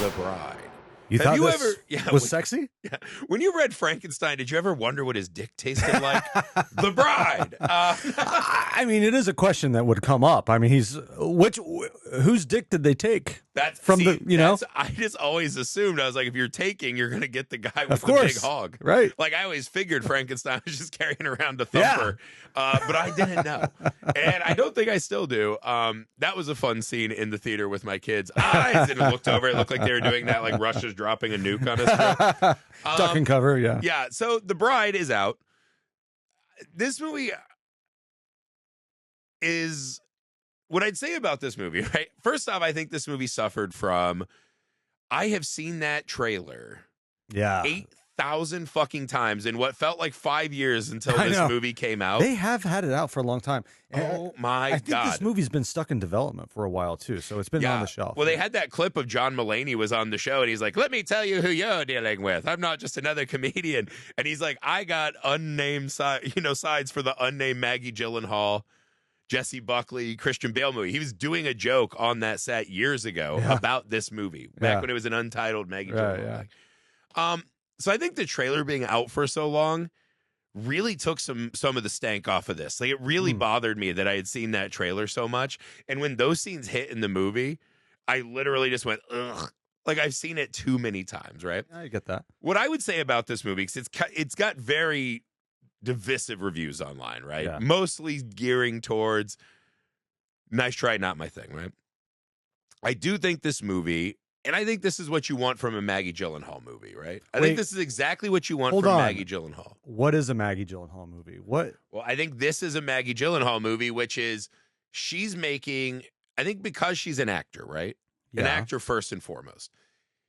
The Bride. You Have thought you this ever- yeah, was when- sexy? Yeah. When you read Frankenstein, did you ever wonder what his dick tasted like? The Bride. I mean, it is a question that would come up. I mean, whose dick did they take? I just always assumed, I was like, if you're taking, you're going to get the guy with the big hog. Right. Like, I always figured Frankenstein was just carrying around a thumper, but I didn't know. And I don't think I still do. That was a fun scene in the theater with my kids' eyes, and looked over. It looked like they were doing that, like Russia's dropping a nuke on us. Duck and cover, yeah. Yeah, so The Bride is out. This movie is... What I'd say about this movie, right? First off, I think this movie suffered from... I have seen that trailer 8,000 fucking times in what felt like 5 years until this movie came out. They have had it out for a long time. Oh, my God. I think this movie's been stuck in development for a while, too, so it's been on the shelf. Well, they had that clip of John Mulaney was on the show, and he's like, let me tell you who you're dealing with. I'm not just another comedian. And he's like, I got unnamed sides for the unnamed Maggie Gyllenhaal, Jessie Buckley, Christian Bale movie. He was doing a joke on that set years ago about this movie, back when it was an untitled Maggie Gyllenhaal. So I think the trailer being out for so long really took some of the stank off of this. Like, it really bothered me that I had seen that trailer so much. And when those scenes hit in the movie, I literally just went, ugh. Like, I've seen it too many times, right? I get that. What I would say about this movie, because it's got very divisive reviews online, right? Yeah. Mostly gearing towards nice try, not my thing, right? I do think this movie, and I think this is what you want from a Maggie Gyllenhaal movie, right? I think this is exactly what you want from Maggie Gyllenhaal. What is a Maggie Gyllenhaal movie? What? Well, I think this is a Maggie Gyllenhaal movie, which is she's making, I think because she's an actor, right? An actor first and foremost.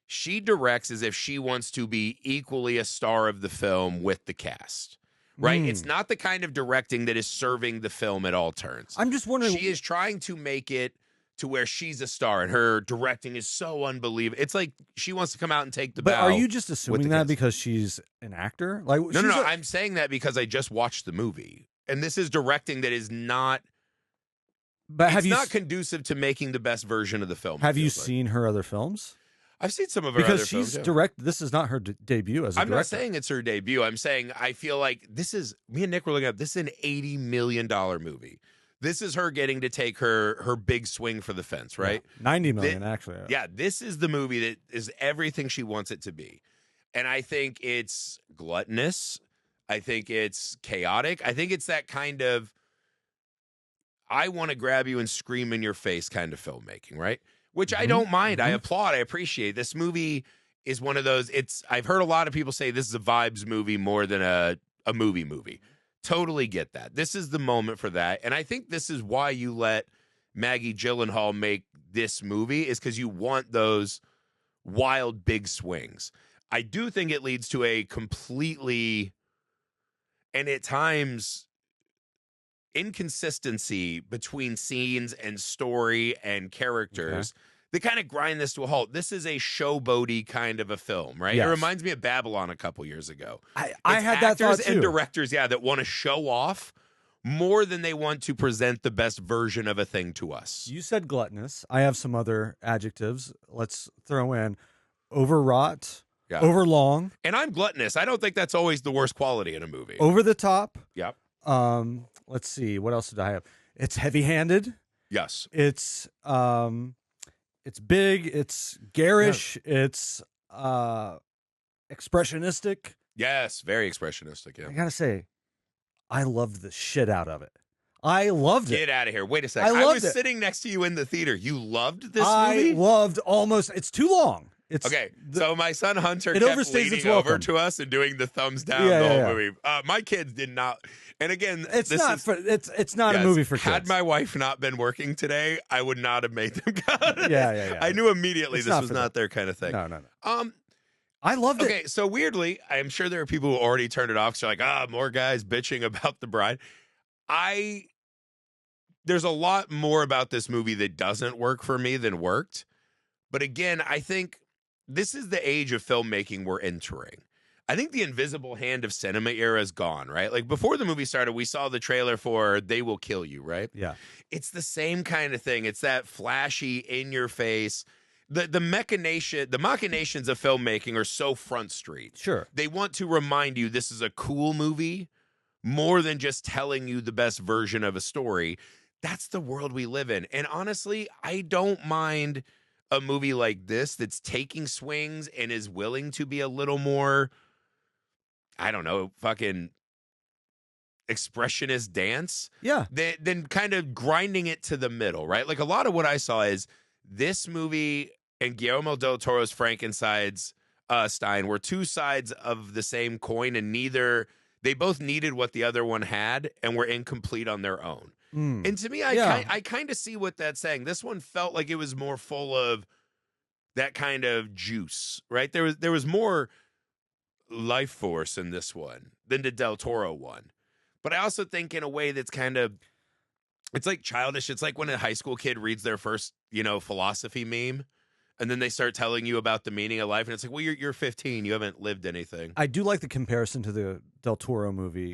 She directs as if she wants to be equally a star of the film with the cast. Right? It's not the kind of directing that is serving the film at all turns. I'm just wondering. She is trying to make it to where she's a star, and her directing is so unbelievable. It's like she wants to come out and take the bow. But are you just assuming that because she's an actor? Like, no. I'm saying that because I just watched the movie, and this is directing that is not. But it's not conducive to making the best version of the film. Have you seen her other films? I've seen some of her other films. Because she's direct. This is not her debut as a director. I'm not saying it's her debut. I'm saying I feel like this is, me and Nick were looking up, this is an $80 million movie. This is her getting to take her big swing for the fence, right? Yeah, 90 million, actually. Yeah, this is the movie that is everything she wants it to be. And I think it's gluttonous. I think it's chaotic. I think it's that kind of, I want to grab you and scream in your face kind of filmmaking, right? Which I don't mind. I applaud. I appreciate. This movie is one of those. I've heard a lot of people say this is a vibes movie more than a movie. Totally get that. This is the moment for that. And I think this is why you let Maggie Gyllenhaal make this movie, is because you want those wild big swings. I do think it leads to a completely, and at times, inconsistency between scenes and story and characters that kind of grind this to a halt. This is a showboaty kind of a film, right? Yes. It reminds me of Babylon a couple years ago. I had that thought too. And directors, that want to show off more than they want to present the best version of a thing to us. You said gluttonous. I have some other adjectives. Let's throw in overwrought, overlong. And I'm gluttonous. I don't think that's always the worst quality in a movie. Over the top. Yep. Let's see. What else did I have? It's heavy-handed. Yes. It's big. It's garish. Yeah. It's expressionistic. Yes, very expressionistic. Yeah. I gotta say, I loved the shit out of it. I loved it. Get out of here. Wait a second. I was sitting next to you in the theater. You loved this movie? I loved almost. It's too long. It's okay. So my son Hunter kept leaning over to us and doing the thumbs down the whole movie. My kids did not. And again, it's not a movie for kids. Had my wife not been working today, I would not have made them go. Yeah. I knew immediately this was not their kind of thing. No. I loved it. Okay, so weirdly, I'm sure there are people who already turned it off. So like, more guys bitching about The Bride. There's a lot more about this movie that doesn't work for me than worked. But again, I think this is the age of filmmaking we're entering. I think the invisible hand of cinema era is gone, right? Like before the movie started, we saw the trailer for They Will Kill You, right? Yeah. It's the same kind of thing. It's that flashy, in your face. the machinations of filmmaking are so Front Street. Sure. They want to remind you this is a cool movie more than just telling you the best version of a story. That's the world we live in. And honestly, I don't mind a movie like this that's taking swings and is willing to be a little more, I don't know, fucking expressionist dance. Yeah. Then kind of grinding it to the middle, right? Like a lot of what I saw is this movie and Guillermo del Toro's Frankenstein's Stein were two sides of the same coin, and they both needed what the other one had and were incomplete on their own. And to me, I kind of see what that's saying. This one felt like it was more full of that kind of juice, right? There was more life force in this one than the Del Toro one. But I also think in a way that's kind of, it's like childish. It's like when a high school kid reads their first, philosophy meme, and then they start telling you about the meaning of life, and it's like, well, you're 15, you haven't lived anything. I do like the comparison to the Del Toro movie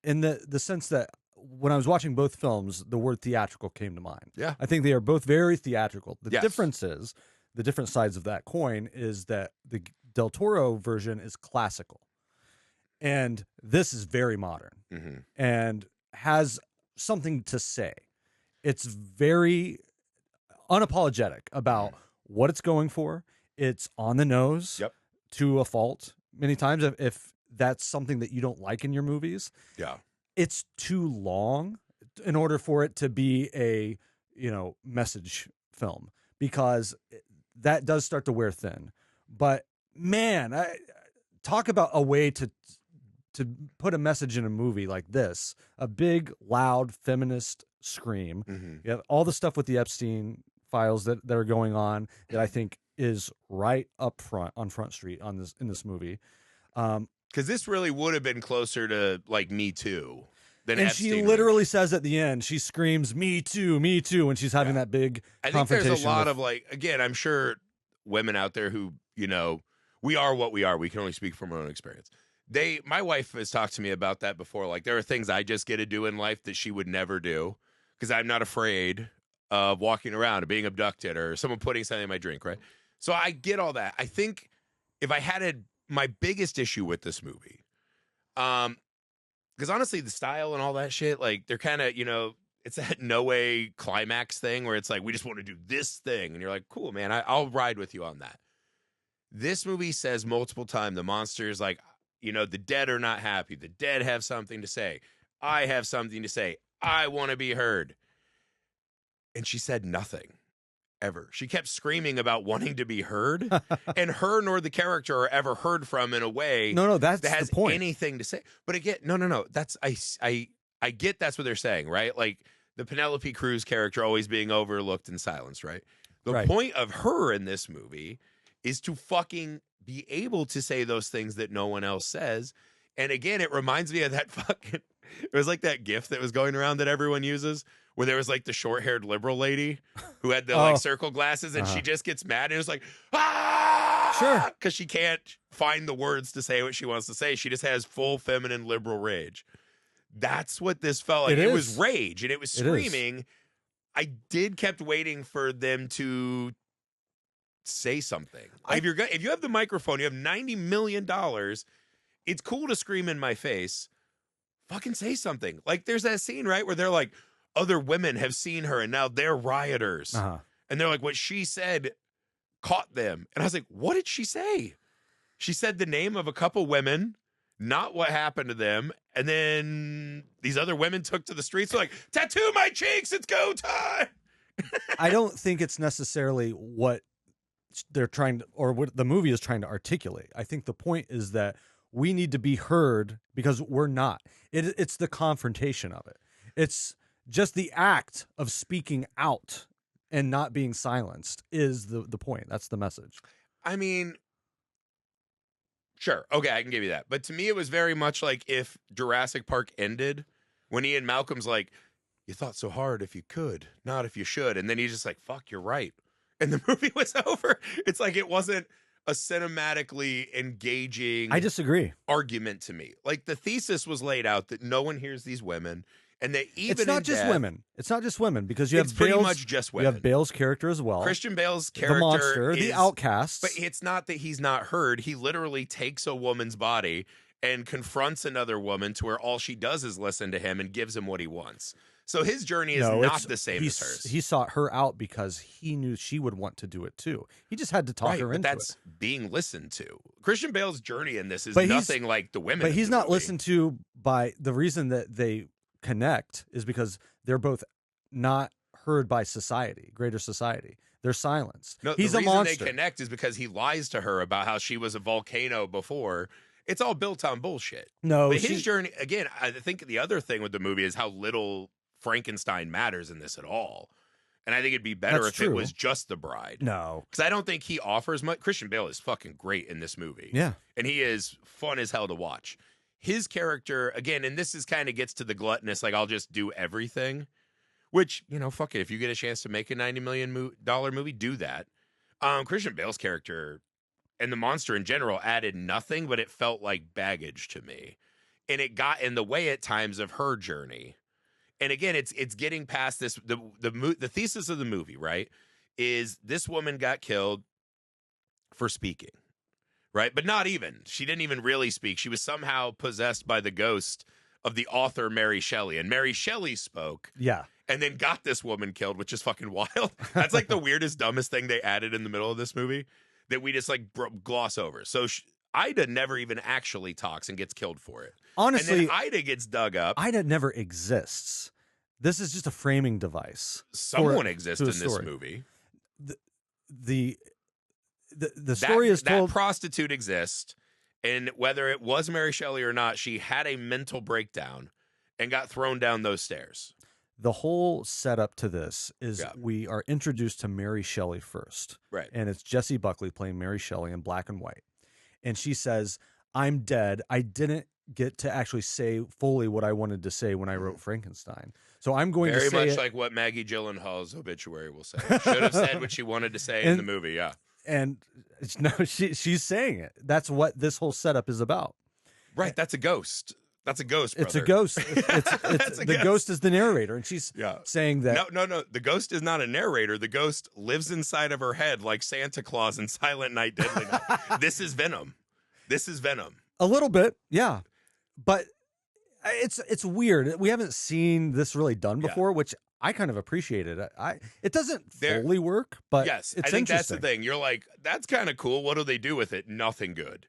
in the sense that when I was watching both films, the word theatrical came to mind. Yeah. I think they are both very theatrical. The difference is, the different sides of that coin is that the Del Toro version is classical. And this is very modern and has something to say. It's very unapologetic about what it's going for. It's on the nose to a fault many times if that's something that you don't like in your movies. Yeah. It's too long in order for it to be a, message film, because that does start to wear thin. But man, talk about a way to put a message in a movie like this, a big, loud, feminist scream. You have all the stuff with the Epstein files that are going on that I think is right up front on Front Street in this movie. Because this really would have been closer to like Me Too than and Epstein. She literally says at the end, she screams, "Me too, me too," when she's having that big confrontation. I think there's a lot of again, I'm sure women out there who, we are what we are. We can only speak from our own experience. My wife has talked to me about that before. Like, there are things I just get to do in life that she would never do because I'm not afraid of walking around or being abducted or someone putting something in my drink, right? So I get all that. I think if I had my biggest issue with this movie, because honestly, the style and all that shit, like, they're kind of, it's that no way climax thing where it's like, we just want to do this thing. And you're like, cool, man, I'll ride with you on that. This movie says multiple times, the monsters, like, the dead are not happy. The dead have something to say. I have something to say. I want to be heard. And she said nothing, ever. She kept screaming about wanting to be heard, and her nor the character are ever heard from in a way that has the point. Anything to say. But again, no. That's I get that's what they're saying, right? Like the Penelope Cruz character always being overlooked and silenced, right? The point of her in this movie is to fucking be able to say those things that no one else says. And again, it reminds me of that fucking, it was like that GIF that was going around that everyone uses, where there was like the short-haired liberal lady who had the like circle glasses, and she just gets mad and it was like, ah! Sure. Because she can't find the words to say what she wants to say. She just has full feminine liberal rage. That's what this felt like. It was rage and it was screaming. I kept waiting for them to say something. If you have the microphone, you have $90 million. It's cool to scream in my face. Fucking say something. Like there's that scene, right, where they're like, other women have seen her and now they're rioters. And they're like, what she said caught them. And I was like, what did she say? She said the name of a couple women, not what happened to them. And then these other women took to the streets. They're like, tattoo my cheeks. It's go time. I don't think it's necessarily what they're trying to, or what the movie is trying to articulate. I think the point is that we need to be heard because we're not. It's the confrontation of it. It's just the act of speaking out and not being silenced is the point. That's the message. I mean, sure. Okay, I can give you that. But to me, it was very much like if Jurassic Park ended when Ian Malcolm's like, you thought so hard if you could, not if you should. And then he's just like, fuck, you're right. And the movie was over. It's like it wasn't a cinematically engaging I disagree. argument to me. Like the thesis was laid out that no one hears these women. And that even it's not in just death, women. It's not just women because you have it's pretty Bale's, much just you women. have Bale's character as well. Christian Bale's character, the monster, is, the outcasts. But it's not that he's not heard. He literally takes a woman's body and confronts another woman to where all she does is listen to him and gives him what he wants. So his journey is not the same as hers. He sought her out because he knew she would want to do it too. He just had to talk her into that's it. being listened to. Christian Bale's journey in this is But nothing like the women. But he's not movie. listened to by the reason that they connect is because they're both not heard by society, greater society. They're silenced. No, he's the a reason monster. they connect is because he lies to her about how she was a volcano before. It's all built on bullshit. No, but his journey, again, I think the other thing with the movie is how little Frankenstein matters in this at all. And I think it'd be better if it was just the bride. No. Because I don't think he offers much. Christian Bale is fucking great in this movie. Yeah. And he is fun as hell to watch. His character, again, and this is kind of gets to the gluttonous, like, I'll just do everything. Which, you know, fuck it. If you get a chance to make a $90 million movie, do that. Christian Bale's character and the monster in general added nothing, but it felt like baggage to me. And it got in the way at times of her journey. And again, it's getting past this. The thesis of the movie, right, is this woman got killed for speaking, right? But not even. She didn't even really speak. She was somehow possessed by the ghost of the author Mary Shelley. And Mary Shelley spoke. Yeah. And then got this woman killed, which is fucking wild. That's like the weirdest, dumbest thing they added in the middle of this movie that we just like gloss over. So Ida never even actually talks and gets killed for it. Honestly, and then Ida gets dug up. Ida never exists. This is just a framing device. Someone exists in this movie. The story is told. That prostitute exists, and whether it was Mary Shelley or not, she had a mental breakdown and got thrown down those stairs. The whole setup to this is we are introduced to Mary Shelley first. Right. And it's Jessie Buckley playing Mary Shelley in black and white. And she says, I'm dead. I didn't get to actually say fully what I wanted to say when I wrote Frankenstein. So I'm going to say very much like what Maggie Gyllenhaal's obituary will say. Should have said what she wanted to say in the movie, yeah. And no, she's saying it. That's what this whole setup is about. Right, that's a ghost. That's a ghost, brother. It's a ghost. It's the ghost is the narrator, and she's saying that. No. The ghost is not a narrator. The ghost lives inside of her head like Santa Claus in Silent Night, Deadly Night. This is Venom. A little bit, yeah. But it's weird. We haven't seen this really done before, which I kind of appreciated. It doesn't fully work, but yes, it's I think interesting. that's the thing. You're like, that's kind of cool. What do they do with it? Nothing good.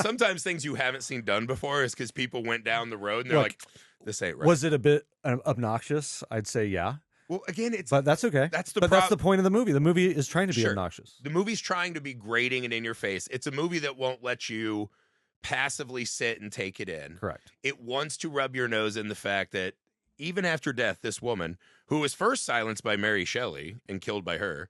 Sometimes things you haven't seen done before is because people went down the road and they're like, this ain't right. Was it a bit obnoxious? I'd say yeah. Well, again, but that's okay. That's the point of the movie. The movie is trying to be obnoxious. The movie's trying to be grating and in your face. It's a movie that won't let you passively sit and take it in. Correct. It wants to rub your nose in the fact that even after death, this woman, who was first silenced by Mary Shelley and killed by her,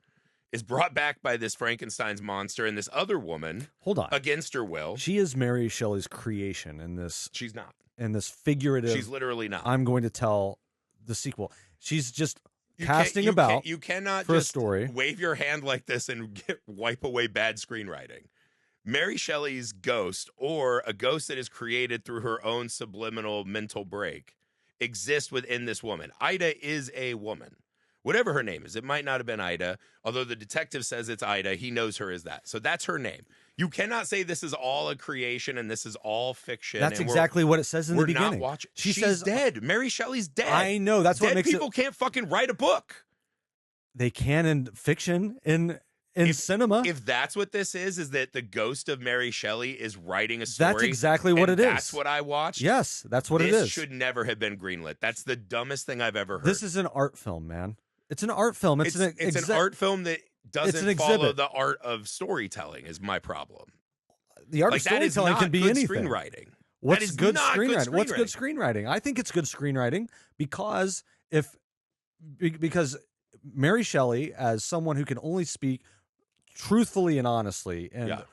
is brought back by this Frankenstein's monster and this other woman. Hold on. Against her will. She is Mary Shelley's creation in this. She's not. In this figurative. She's literally not. I'm going to tell the sequel. She's just casting about. You cannot for just a story. Wave your hand like this and wipe away bad screenwriting. Mary Shelley's ghost, or a ghost that is created through her own subliminal mental break, exists within this woman. Ida is a woman. Whatever her name is. It might not have been Ida, although the detective says it's Ida. He knows her as that. So that's her name. You cannot say this is all a creation and this is all fiction. That's exactly what it says in the beginning. Not watching. She's says dead. Mary Shelley's dead. I know. That's what makes people can't fucking write a book. They can in fiction, in cinema. If that's what this is that the ghost of Mary Shelley is writing a story. That's exactly what it is. That's what I watched. Yes, that's what it is. This should never have been greenlit. That's the dumbest thing I've ever heard. This is an art film, man. It's an art film. It's an art film that doesn't follow the art of storytelling is my problem. The art of storytelling can be anything. Screenwriting. What's good screenwriting? What's good screenwriting? I think it's good screenwriting because Mary Shelley, as someone who can only speak truthfully and honestly and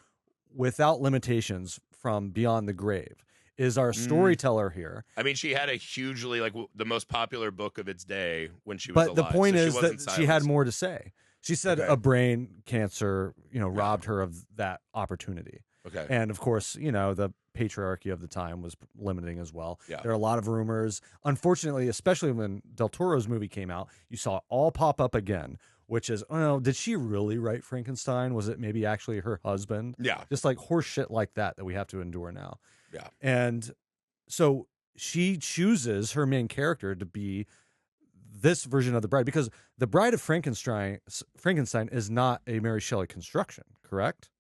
without limitations from beyond the grave, is our storyteller here. I mean, she had a hugely, the most popular book of its day when she was alive. But the point is that she had more to say. She said a brain cancer, robbed her of that opportunity. Okay. And of course, the patriarchy of the time was limiting as well. Yeah. There are a lot of rumors. Unfortunately, especially when Del Toro's movie came out, you saw it all pop up again, which is, did she really write Frankenstein? Was it maybe actually her husband? Yeah. Just like horse shit like that we have to endure now. Yeah. And so she chooses her main character to be this version of the bride, because the Bride of Frankenstein is not a Mary Shelley construction, correct?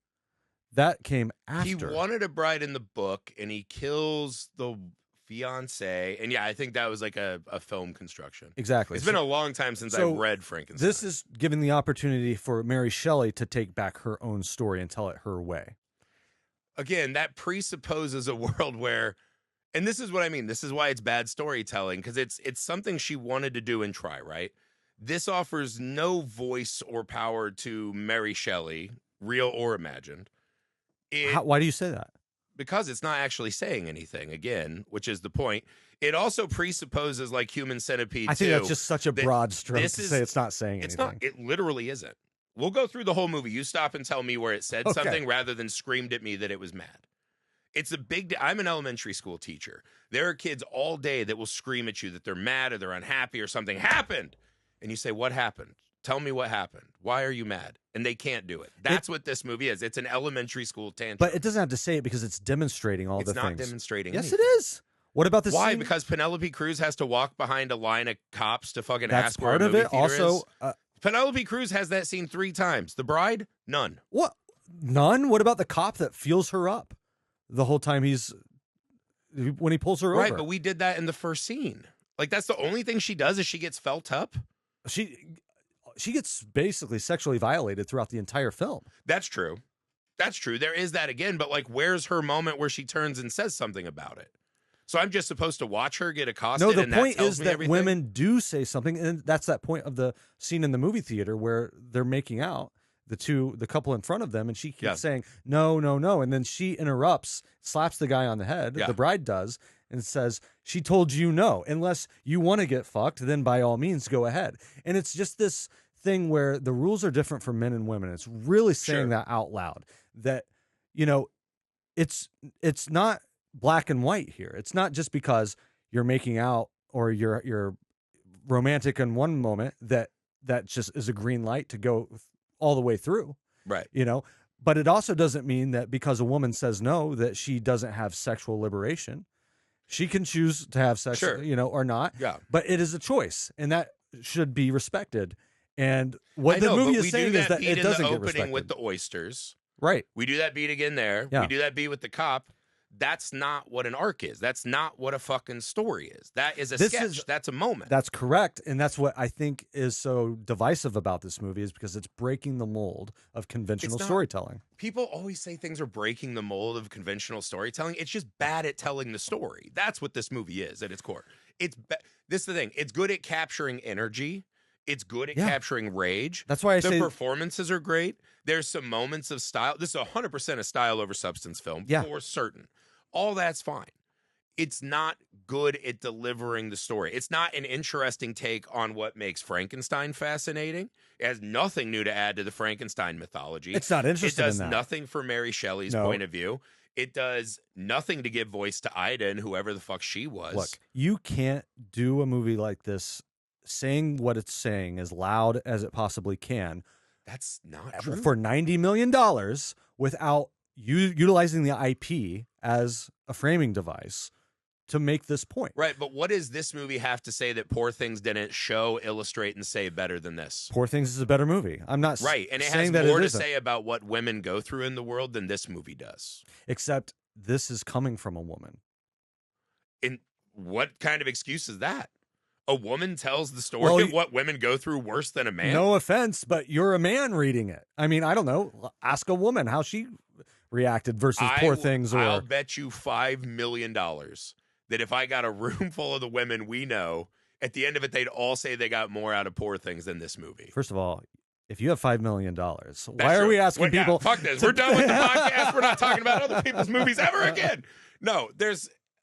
That came after. He wanted a bride in the book, and he kills the fiance. And yeah, I think that was like a film construction. Exactly. It's been a long time since I've read Frankenstein. This is giving the opportunity for Mary Shelley to take back her own story and tell it her way. Again, that presupposes a world where, and this is what I mean, this is why it's bad storytelling, because it's something she wanted to do and try, right? This offers no voice or power to Mary Shelley, real or imagined. Why do you say that? Because it's not actually saying anything, again, which is the point. It also presupposes, like Human Centipede 2. I think that's just such a broad stroke to say it's not saying anything. It's not. It literally isn't. We'll go through the whole movie. You stop and tell me where it said something rather than screamed at me that it was mad. It's a big. I'm an elementary school teacher. There are kids all day that will scream at you that they're mad or they're unhappy or something happened. And you say, what happened? Tell me what happened. Why are you mad? And they can't do it. That's what this movie is. It's an elementary school tantrum. But it doesn't have to say it because it's demonstrating all the things. It's not demonstrating Yes, anything. it is. What about this? Why? Scene? Because Penelope Cruz has to walk behind a line of cops to fucking That's ask where part a of movie it. theater Also, is. Penelope Cruz has that scene 3 times. The Bride, none. What? None? What about the cop that feels her up the whole time when he pulls her over? Right, but we did that in the first scene. Like, that's the only thing she does is she gets felt up. She gets basically sexually violated throughout the entire film. That's true. That's true. There is that again, but like, where's her moment where she turns and says something about it? So I'm just supposed to watch her get accosted? No, the and point that tells is me that everything? women do say something, and that's that point of the scene in the movie theater where they're making out, the couple in front of them, and she keeps saying, no, no, no, and then she interrupts, slaps the guy on the head, the bride does, and says, she told you no. Unless you want to get fucked, then by all means, go ahead. And it's just this thing where the rules are different for men and women. It's really saying that out loud, that, it's not black and white here. It's not just because you're making out or you're romantic in one moment that just is a green light to go all the way through. Right. But it also doesn't mean that because a woman says no, that she doesn't have sexual liberation. She can choose to have sex, or not. Yeah. But it is a choice, and that should be respected. And what the movie is saying is that it doesn't get respected. With the oysters. Right. We do that beat again there. Yeah. We do that beat with the cop. That's not what an arc is. That's not what a fucking story is. That is a sketch. That's a moment. That's correct. And that's what I think is so divisive about this movie, is because it's breaking the mold of conventional storytelling. People always say things are breaking the mold of conventional storytelling. It's just bad at telling the story. That's what this movie is at its core. This is the thing. It's good at capturing energy. It's good at capturing rage. That's why I say the performances are great. There's some moments of style. This is 100% a style over substance film, for certain. All that's fine. It's not good at delivering the story. It's not an interesting take on what makes Frankenstein fascinating. It has nothing new to add to the Frankenstein mythology. It's not interesting. It does nothing for Mary Shelley's point of view. It does nothing to give voice to Ida and whoever the fuck she was. Look, you can't do a movie like this saying what it's saying as loud as it possibly can. That's not true. For $90 million without utilizing the IP as a framing device to make this point. Right, but what does this movie have to say that Poor Things didn't show, illustrate, and say better than this? Poor Things is a better movie. I'm not right, and it saying has more to isn't. say about what women go through in the world than this movie does. Except this is coming from a woman. And what kind of excuse is that? A woman tells the story of what women go through worse than a man? No offense, but you're a man reading it. I mean, I don't know. Ask a woman how she reacted versus Poor Things. I'll bet you $5 million that if I got a room full of the women we know, at the end of it, they'd all say they got more out of Poor Things than this movie. First of all, if you have $5 million, why are we asking people? Fuck this. We're done with the podcast. We're not talking about other people's movies ever again. No,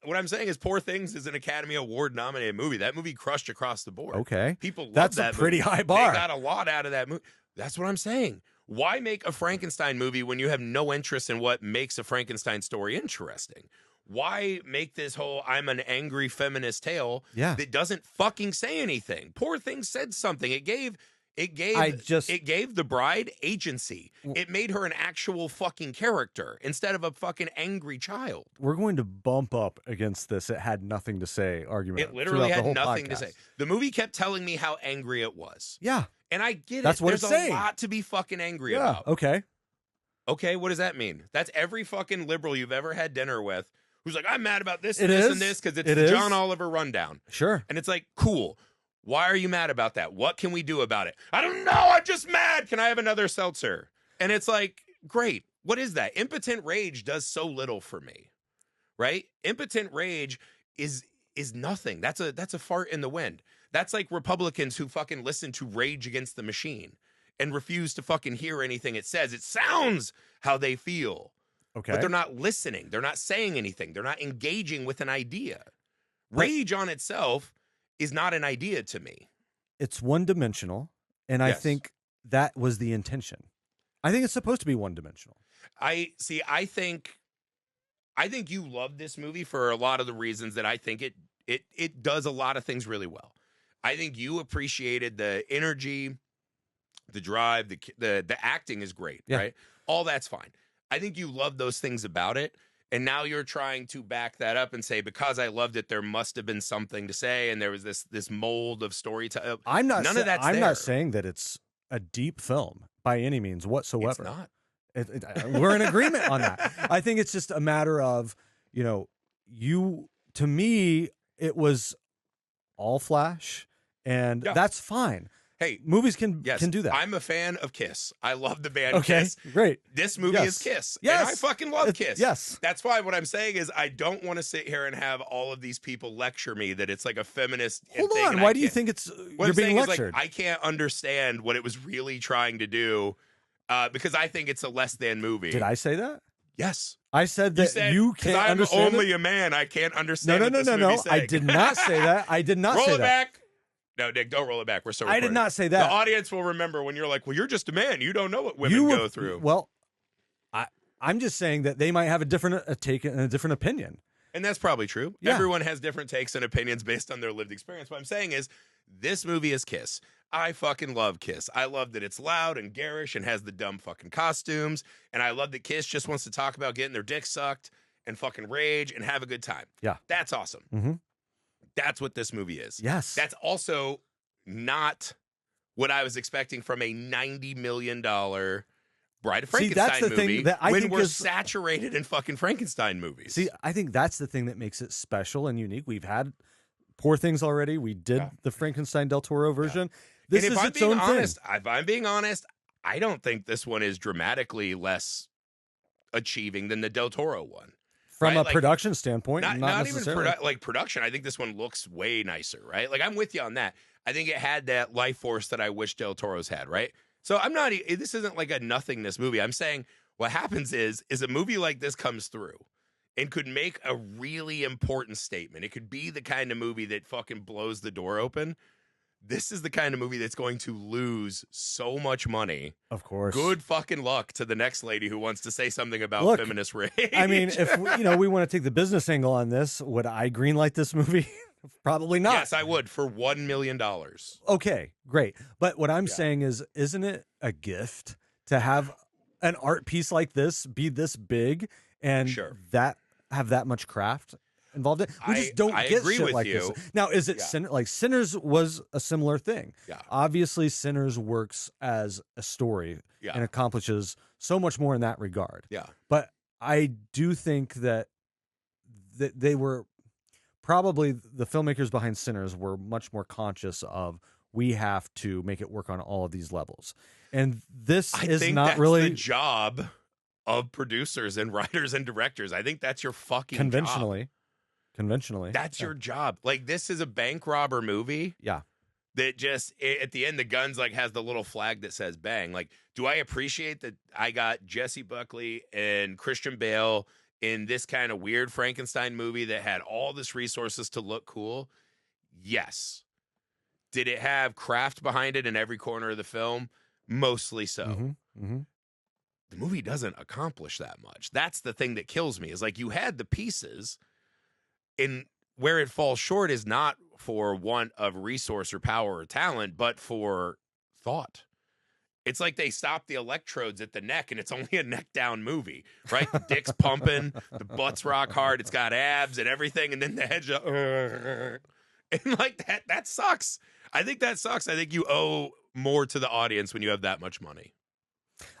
what I'm saying is Poor Things is an Academy Award nominated movie. That movie crushed across the board. Okay. People love That's that a pretty movie. high bar. They got a lot out of that movie. That's what I'm saying. Why make a Frankenstein movie when you have no interest in what makes a Frankenstein story interesting? Why make this whole I'm an angry feminist tale that doesn't fucking say anything? Poor Thing said something. It gave the bride agency. It made her an actual fucking character instead of a fucking angry child. We're going to bump up against this. It had nothing to say argument. It literally had the nothing podcast. to say. The movie kept telling me how angry it was. Yeah. And I get That's it. what There's it's a saying. lot to be fucking angry about. Okay. Okay, what does that mean? That's every fucking liberal you've ever had dinner with who's like, I'm mad about this It and this is. and this because it's It the is. John Oliver rundown. Sure. And it's like, cool. Why are you mad about that? What can we do about it? I don't know. I'm just mad. Can I have another seltzer? And it's like, great. What is that? Impotent rage does so little for me, right? Impotent rage is nothing. That's a fart in the wind. That's like Republicans who fucking listen to Rage Against the Machine and refuse to fucking hear anything it says. It sounds how they feel. Okay. But they're not listening. They're not saying anything. They're not engaging with an idea. Rage on itself is not an idea to me. It's one-dimensional, and I think that was the intention. I think it's supposed to be one-dimensional. I think you love this movie for a lot of the reasons that I think it does a lot of things really well. I think you appreciated the energy, the drive, the acting is great, right? All that's fine. I think you love those things about it. And now you're trying to back that up and say, because I loved it, there must have been something to say, and there was this mold of storytelling. I'm not saying that it's a deep film by any means whatsoever. It's not. We're in agreement on that. I think it's just a matter of, to me, it was all flash, and that's fine. Hey, movies can do that. I'm a fan of Kiss. I love the band Okay, Kiss. Great. This movie is Kiss. Yes. And I fucking love Kiss. Yes. That's why what I'm saying is I don't want to sit here and have all of these people lecture me that it's like a feminist Hold thing. on. Why do you think you're being lectured? I can't understand what it was really trying to do because I think it's a less than movie. Did I say that? Yes. I said that you can't understand I'm only a man. I can't understand No. I did not say that. I did not say that. Roll it back. No, Nick, don't roll it back. We're so recording. I did not say that. The audience will remember when you're like, well, you're just a man. You don't know what women go through. Well, I'm just saying that they might have a different take and a different opinion. And that's probably true. Yeah. Everyone has different takes and opinions based on their lived experience. What I'm saying is this movie is Kiss. I fucking love Kiss. I love that it's loud and garish and has the dumb fucking costumes. And I love that Kiss just wants to talk about getting their dick sucked and fucking rage and have a good time. Yeah. That's awesome. Mm-hmm. That's what this movie is. Yes. That's also not what I was expecting from a $90 million Bride of Frankenstein movie when we're saturated in fucking Frankenstein movies. See, I think that's the thing that makes it special and unique. We've had Poor Things already. We did the Frankenstein Del Toro version. This is its own thing. If I'm being honest, I don't think this one is dramatically less achieving than the Del Toro one. From a production standpoint, not even production. I think this one looks way nicer, right? Like I'm with you on that. I think it had that life force that I wish Del Toro's had, right? So I'm not. This isn't like a nothingness movie. I'm saying what happens is a movie like this comes through and could make a really important statement. It could be the kind of movie that fucking blows the door open. This is the kind of movie that's going to lose so much money. Of course. Good fucking luck to the next lady who wants to say something about feminist rage. I mean, if we want to take the business angle on this, would I greenlight this movie? Probably not. Yes, I would for $1 million. Okay, great. But what I'm saying is, isn't it a gift to have an art piece like this be this big and have that much craft involved in it? We just don't get shit like this. Now, is it like Sinners was a similar thing? Yeah. Obviously, Sinners works as a story and accomplishes so much more in that regard. Yeah. But I do think that they were probably the filmmakers behind Sinners were much more conscious of we have to make it work on all of these levels. And this is not really the job of producers and writers and directors. I think that's your fucking conventionally. That's your job. Like this is a bank robber movie. Yeah. That just at the end the guns like has the little flag that says bang. Like, do I appreciate that I got Jessie Buckley and Christian Bale in this kind of weird Frankenstein movie that had all this resources to look cool? Yes. Did it have craft behind it in every corner of the film? Mostly so. Mm-hmm. Mm-hmm. The movie doesn't accomplish that much. That's the thing that kills me, is like, you had the pieces, in where it falls short is not for want of resource or power or talent, but for thought. It's like they stopped the electrodes at the neck, and it's only a neck down movie, right? The dick's pumping, the butt's rock hard, it's got abs and everything, and then the head's just, and like that sucks. I think that sucks. I think you owe more to the audience when you have that much money.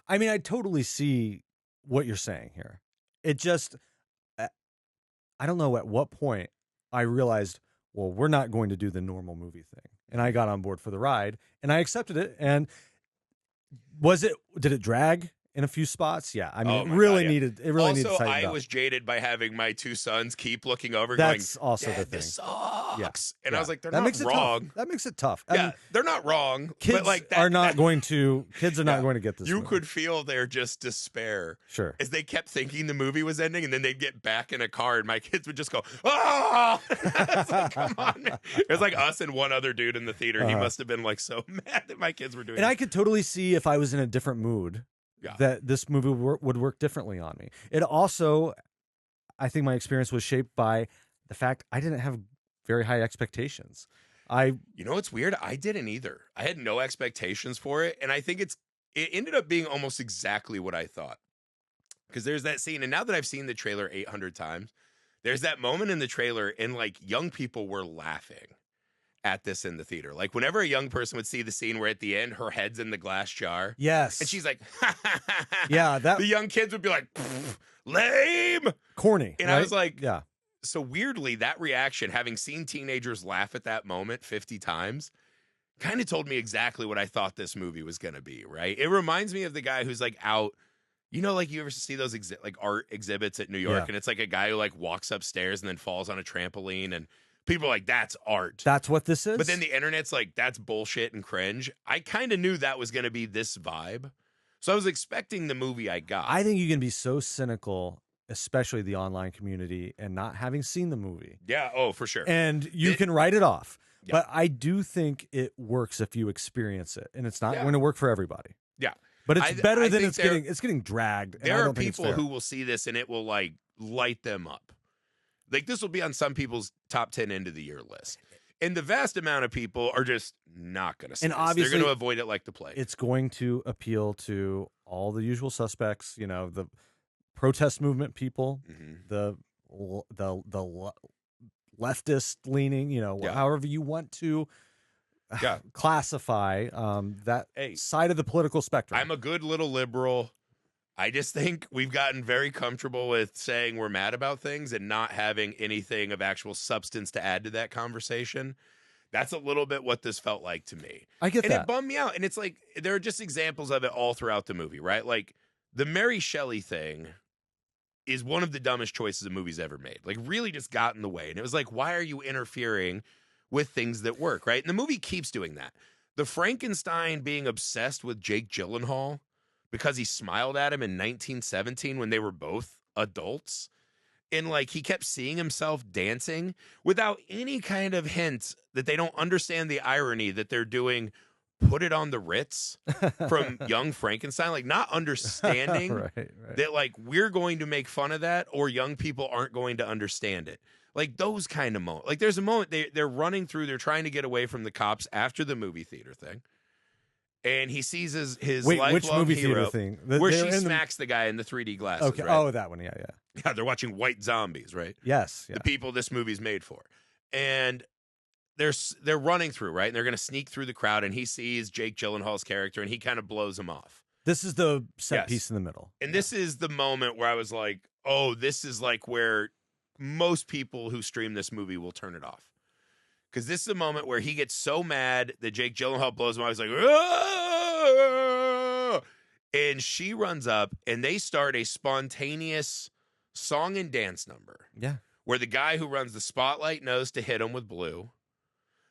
I mean, I totally see what you're saying here. It just, I don't know at what point I realized, well, we're not going to do the normal movie thing. And I got on board for the ride, and I accepted it. And did it drag in a few spots? Yeah. I mean, it really needed to tighten up. I was jaded by having my two sons keep looking over That's going, also Dad, the thing. this sucks. Yeah. And I was like, that not makes wrong. It tough. That makes it tough. Yeah, I mean, they're not wrong. Kids but like are not going to get this You movie. could feel their just despair. Sure. As they kept thinking the movie was ending, and then they'd get back in a car, and my kids would just go, oh! It's like, come on, man. It was like us and one other dude in the theater. He must have been like so mad that my kids were doing And it. I could totally see, if I was in a different mood, that this movie would work differently on me. It also, I think my experience was shaped by the fact I didn't have very high expectations. You know what's weird? I didn't either. I had no expectations for it, and I think it ended up being almost exactly what I thought. Because there's that scene, and now that I've seen the trailer 800 times, there's that moment in the trailer, and like young people were laughing at this in the theater. Like whenever a young person would see the scene where at the end her head's in the glass jar. Yes. And she's like, yeah, the young kids would be like, lame. Corny. And right? I was like, yeah. So weirdly, that reaction, having seen teenagers laugh at that moment 50 times, kind of told me exactly what I thought this movie was going to be, right? It reminds me of the guy who's like out, you know, like you ever see those like art exhibits at New York, and it's like a guy who like walks upstairs and then falls on a trampoline, and people are like, that's art. That's what this is? But then the internet's like, that's bullshit and cringe. I kind of knew that was going to be this vibe. So I was expecting the movie I got. I think you can be so cynical, especially the online community, and not having seen the movie. Yeah, oh, for sure. And you can write it off. Yeah. But I do think it works if you experience it. And it's not going to work for everybody. Yeah. But it's better than it's getting dragged. There are people who will see this and it will like light them up. Like this will be on some people's top 10 end of the year list. And the vast amount of people are just not going to see this. They're going to avoid it like the plague. It's going to appeal to all the usual suspects, you know, the protest movement people, the leftist leaning, you know, however you want to classify that side of the political spectrum. I'm a good little liberal. I just think we've gotten very comfortable with saying we're mad about things and not having anything of actual substance to add to that conversation. That's a little bit what this felt like to me. I get that. And it bummed me out. And it's like, there are just examples of it all throughout the movie, right? Like the Mary Shelly thing is one of the dumbest choices a movie's ever made. Like really just got in the way. And it was like, why are you interfering with things that work, right? And the movie keeps doing that. The Frankenstein being obsessed with Jake Gyllenhaal because he smiled at him in 1917 when they were both adults. And like he kept seeing himself dancing without any kind of hint that they don't understand the irony that they're doing Put It on the Ritz from Young Frankenstein, like not understanding that like we're going to make fun of that or young people aren't going to understand it. Like those kind of moments. Like there's a moment they're running through, they're trying to get away from the cops after the movie theater thing. And he sees his lifelong which movie hero, theater thing? Where she smacks the guy in the 3D glasses. Okay. Right? Oh, that one. Yeah. Yeah, they're watching White Zombies, right? Yes. The people this movie's made for. And they're running through, right? And they're going to sneak through the crowd, and he sees Jake Gyllenhaal's character, and he kind of blows him off. This is the set piece in the middle. And this is the moment where I was like, oh, this is like where most people who stream this movie will turn it off. Because this is a moment where he gets so mad that Jake Gyllenhaal blows him off. He's like, "Ah!" And she runs up, and they start a spontaneous song and dance number. Yeah. Where the guy who runs the spotlight knows to hit him with blue.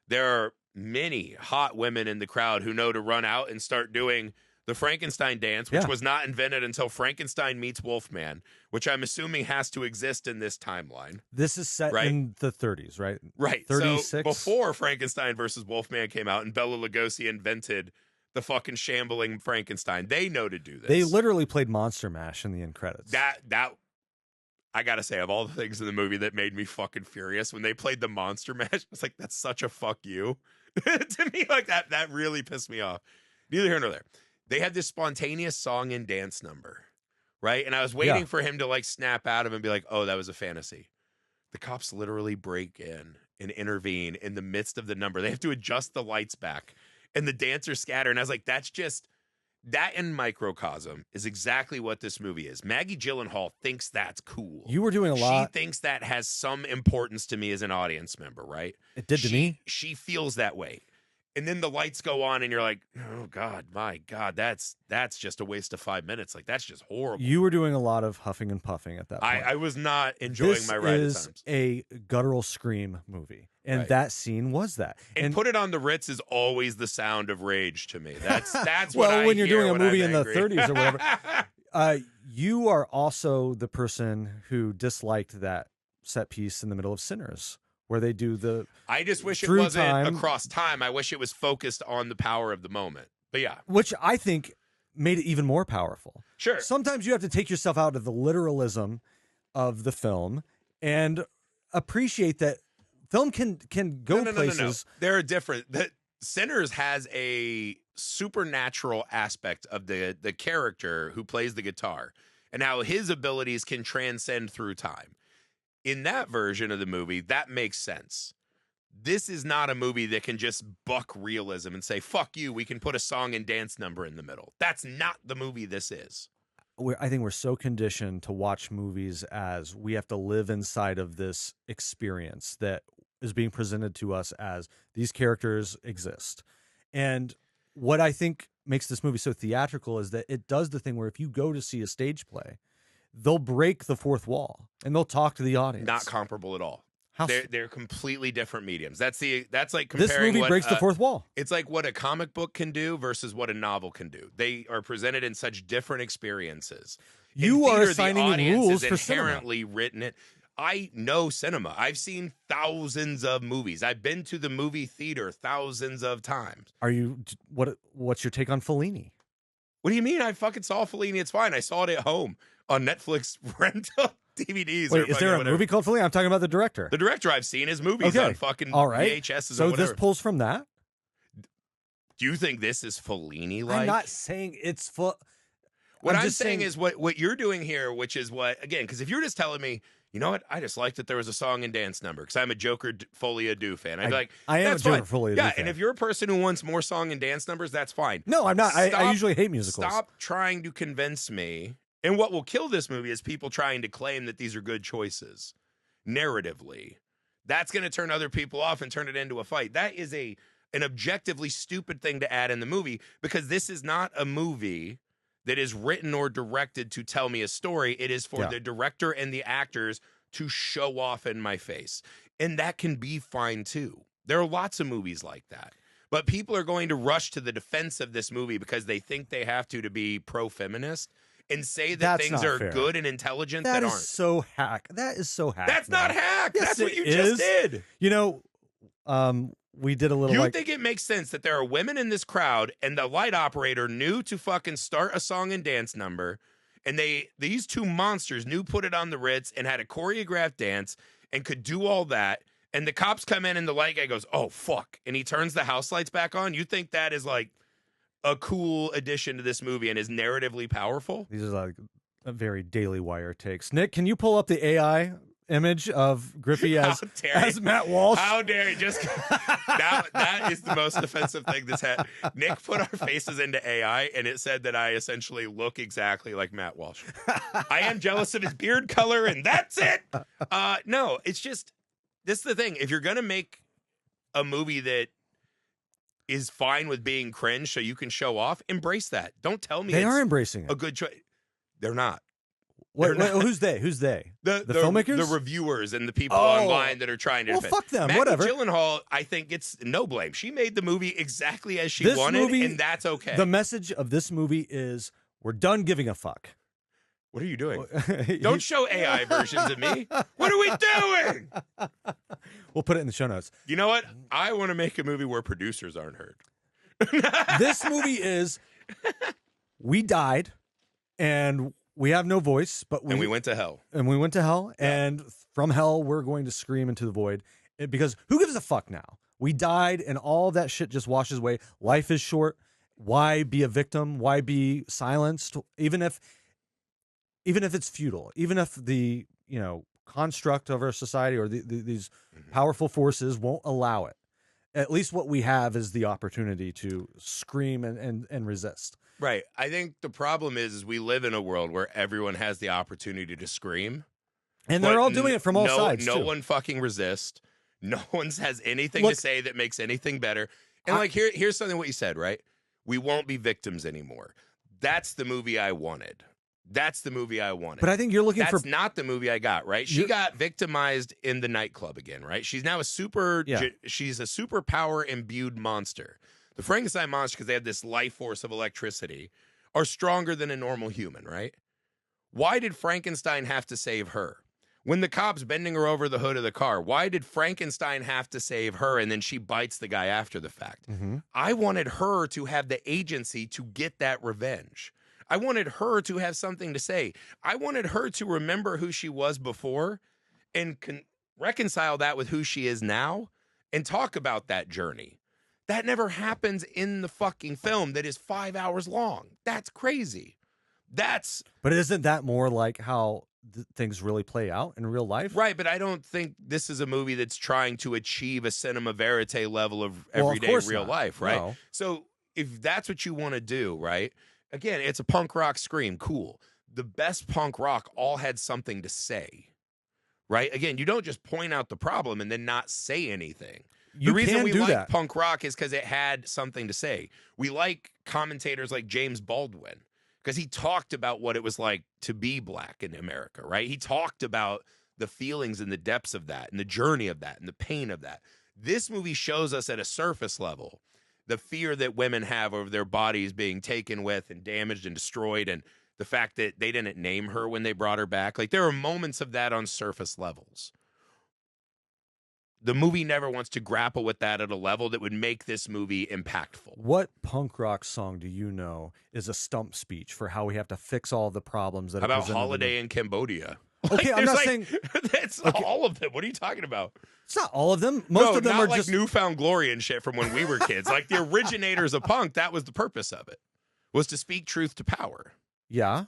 There are many hot women in the crowd who know to run out and start doing the Frankenstein dance, which was not invented until Frankenstein meets Wolfman, which I'm assuming has to exist in this timeline. This is set in the 30s, right? Right. 36. So before Frankenstein versus Wolfman came out and Bela Lugosi invented the fucking shambling Frankenstein. They know to do this. They literally played Monster Mash in the end credits. That I gotta say, of all the things in the movie that made me fucking furious, when they played the Monster Mash, it's like, that's such a fuck you. To me, like that really pissed me off. Neither here nor there. They had this spontaneous song and dance number, right? And I was waiting for him to like snap out of it and be like, oh, that was a fantasy. The cops literally break in and intervene in the midst of the number. They have to adjust the lights back and the dancers scatter. And I was like, that's just, that in microcosm is exactly what this movie is. Maggie Gyllenhaal thinks that's cool. You were doing a lot. She thinks that has some importance to me as an audience member, right? It did to me. She feels that way. And then the lights go on and you're like, oh God, my God, that's just a waste of 5 minutes. Like, that's just horrible. You were doing a lot of huffing and puffing at that point. I was not enjoying my ride at times. This is a guttural scream movie. And that scene was that. And Put It on the Ritz is always the sound of rage to me. That's well, what I when you're hear doing a when movie I'm in angry. the 30s or whatever. You are also the person who disliked that set piece in the middle of Sinners, where they do the I just wish it through wasn't time, across time. I wish it was focused on the power of the moment. But yeah. which I think made it even more powerful. Sure. Sometimes you have to take yourself out of the literalism of the film and appreciate that film can go places. No. They're different. That Sinners has a supernatural aspect of the character who plays the guitar and how his abilities can transcend through time. In that version of the movie, that makes sense. This is not a movie that can just buck realism and say, fuck you, we can put a song and dance number in the middle. That's not the movie this is. I think we're so conditioned to watch movies as we have to live inside of this experience that is being presented to us as these characters exist. And what I think makes this movie so theatrical is that it does the thing where if you go to see a stage play, they'll break the fourth wall and they'll talk to the audience. Not comparable at all. They're completely different mediums. That's like comparing this movie breaks the fourth wall. It's like what a comic book can do versus what a novel can do. They are presented in such different experiences. You in are theater, assigning the audience rules is for cinema. inherently written it. I know cinema. I've seen thousands of movies. I've been to the movie theater thousands of times. What's your take on Fellini? What do you mean? I fucking saw Fellini. It's fine. I saw it at home on Netflix rental DVDs. Wait, is there a movie called Fellini? I'm talking about the director. The director. I've seen his movies on fucking VHSs so or whatever. this pulls from that? Do you think this is Fellini-like? I'm not saying it's full. What I'm saying is what you're doing here, which is what, again, because if you're just telling me, you know what, I just like that there was a song and dance number because I'm a Joker Folia Do fan. I'd be like, I am that's a Joker fine. Folia Do fan. And if you're a person who wants more song and dance numbers, that's fine. No, I'm not. I usually hate musicals. Stop trying to convince me. And what will kill this movie is people trying to claim that these are good choices narratively. That's going to turn other people off and turn it into a fight. That is an objectively stupid thing to add in the movie because this is not a movie that is written or directed to tell me a story. It is for the director and the actors to show off in my face. And that can be fine too. There are lots of movies like that. But people are going to rush to the defense of this movie because they think they have to be pro-feminist and say that That's things not are fair. good and intelligent that aren't. So hack. That is so hack. That's not hack. Yes, That's what you it just is. did. You know, we did a little You think it makes sense that there are women in this crowd and the light operator knew to fucking start a song and dance number and these two monsters knew Put It on the Ritz and had a choreographed dance and could do all that and the cops come in and the light guy goes, oh, fuck, and he turns the house lights back on? You think that is like a cool addition to this movie and is narratively powerful? These are like a very Daily Wire takes. Nick, can you pull up the AI image of Griffey as Matt Walsh? How dare you? Just that is the most offensive thing that's happened. Nick put our faces into AI and it said that I essentially look exactly like Matt Walsh. I am jealous of his beard color and that's it. No, it's just, this is the thing. If you're going to make a movie that is fine with being cringe so you can show off, embrace that. Don't tell me they are embracing it. A good choice. They're not. Wait, who's they? Who's they? The filmmakers? The reviewers and the people online that are trying to defend. Fuck them. Maggie Whatever. Gyllenhaal, I think it's no blame. She made the movie exactly as she This wanted, movie, and that's okay. The message of this movie is we're done giving a fuck. What are you doing? Don't show AI versions of me. What are we doing? We'll put it in the show notes. You know what? I want to make a movie where producers aren't heard. This movie is, we died and we have no voice, but we went to hell. And we went to hell. Yeah. And from hell, we're going to scream into the void because who gives a fuck now? We died and all that shit just washes away. Life is short. Why be a victim? Why be silenced? Even if it's futile, even if the, construct of our society or these powerful forces won't allow it. At least what we have is the opportunity to scream and resist. Right. I think the problem is we live in a world where everyone has the opportunity to scream. And they're all doing it from all sides. No one fucking resists. No one has anything to say that makes anything better. And here's something what you said, right? We won't be victims anymore. That's the movie I wanted. That's the movie I wanted. But I think you're looking That's not the movie I got, right? She got victimized in the nightclub again, right? She's now she's a superpower imbued monster. The Frankenstein monster, because they have this life force of electricity, are stronger than a normal human, right? Why did Frankenstein have to save her? When the cop's bending her over the hood of the car, why did Frankenstein have to save her and then she bites the guy after the fact? I wanted her to have the agency to get that revenge. I wanted her to have something to say. I wanted her to remember who she was before and reconcile that with who she is now and talk about that journey. That never happens in the fucking film that is 5 hours long. That's crazy. But isn't that more like how things really play out in real life? Right, but I don't think this is a movie that's trying to achieve a cinema verite level of everyday real life, right? No. So if that's what you want to do, right? Again, it's a punk rock scream. Cool. The best punk rock all had something to say, right? Again, you don't just point out the problem and then not say anything. The reason we like punk rock is because it had something to say. We like commentators like James Baldwin because he talked about what it was like to be black in America, right? He talked about the feelings and the depths of that and the journey of that and the pain of that. This movie shows us at a surface level the fear that women have over their bodies being taken with and damaged and destroyed, and the fact that they didn't name her when they brought her back. Like, there are moments of that on surface levels. The movie never wants to grapple with that at a level that would make this movie impactful. What punk rock song do you know is a stump speech for how we have to fix all the problems that How about Holiday in Cambodia? Okay, I'm not saying that's all of them. What are you talking about? It's not all of them. Most of them not are like just newfound glory and shit from when we were kids. Like the originators of punk, that was the purpose of it, was to speak truth to power. Yeah,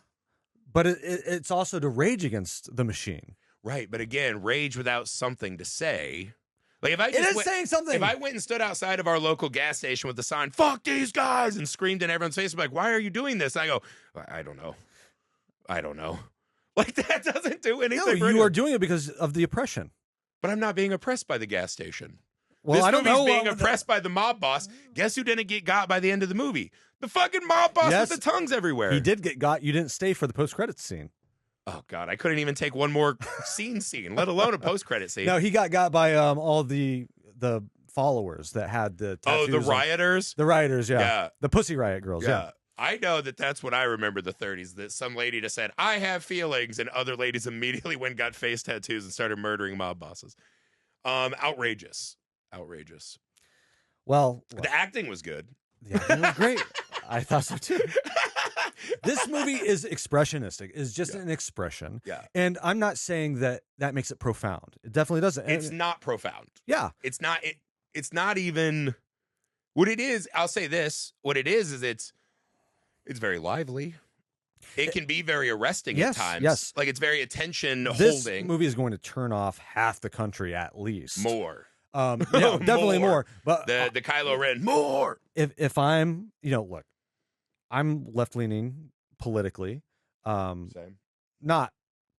but it's also to rage against the machine. Right, but again, rage without something to say. Like saying something. If I went and stood outside of our local gas station with the sign "Fuck these guys" and screamed in everyone's face, I'm like, "Why are you doing this?" And I go, "I don't know." Like, that doesn't do anything. No, you are doing it because of the oppression. But I'm not being oppressed by the gas station. Well, this I don't know. Being oppressed by the mob boss. Guess who didn't get got by the end of the movie? The fucking mob boss with the tongues everywhere. He did get got. You didn't stay for the post-credits scene. Oh, God. I couldn't even take one more scene, let alone a post-credit scene. No, he got by all the followers that had the tattoos. Oh, the rioters? The rioters, yeah. The Pussy Riot girls, yeah. I know that's what I remember the 30s, that some lady just said, "I have feelings," and other ladies immediately went and got face tattoos and started murdering mob bosses. Outrageous. Well, the acting was good. The acting was great. I thought so too. This movie is expressionistic. It's just an expression. Yeah. And I'm not saying that makes it profound. It definitely doesn't. It's not profound. Yeah. It's not even what it is. I'll say this. What it is it's very lively. It can be very arresting at times. Yes. Like, it's very attention holding. This movie is going to turn off half the country at least. More. Yeah, definitely more. But the Kylo Ren, more. If I'm, look, I'm left leaning politically. Same. Not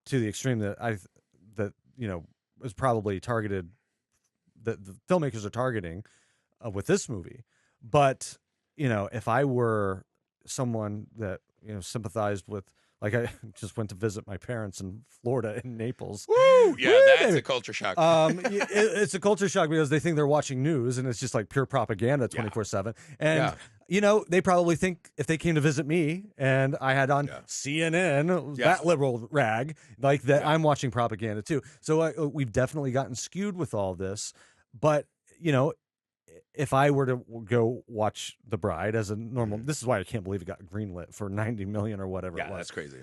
to the extreme that was probably targeted, that the filmmakers are targeting with this movie. But, if I were someone that, sympathized with, like, I just went to visit my parents in Florida, in Naples. Woo! Yeah, that's a culture shock. It's a culture shock because they think they're watching news and it's just like pure propaganda 24/7. And, they probably think if they came to visit me and I had on CNN, that liberal rag, like that, I'm watching propaganda too. So we've definitely gotten skewed with all this. But, if I were to go watch The Bride as a normal, this is why I can't believe it got greenlit for 90 million or whatever it was. That's crazy.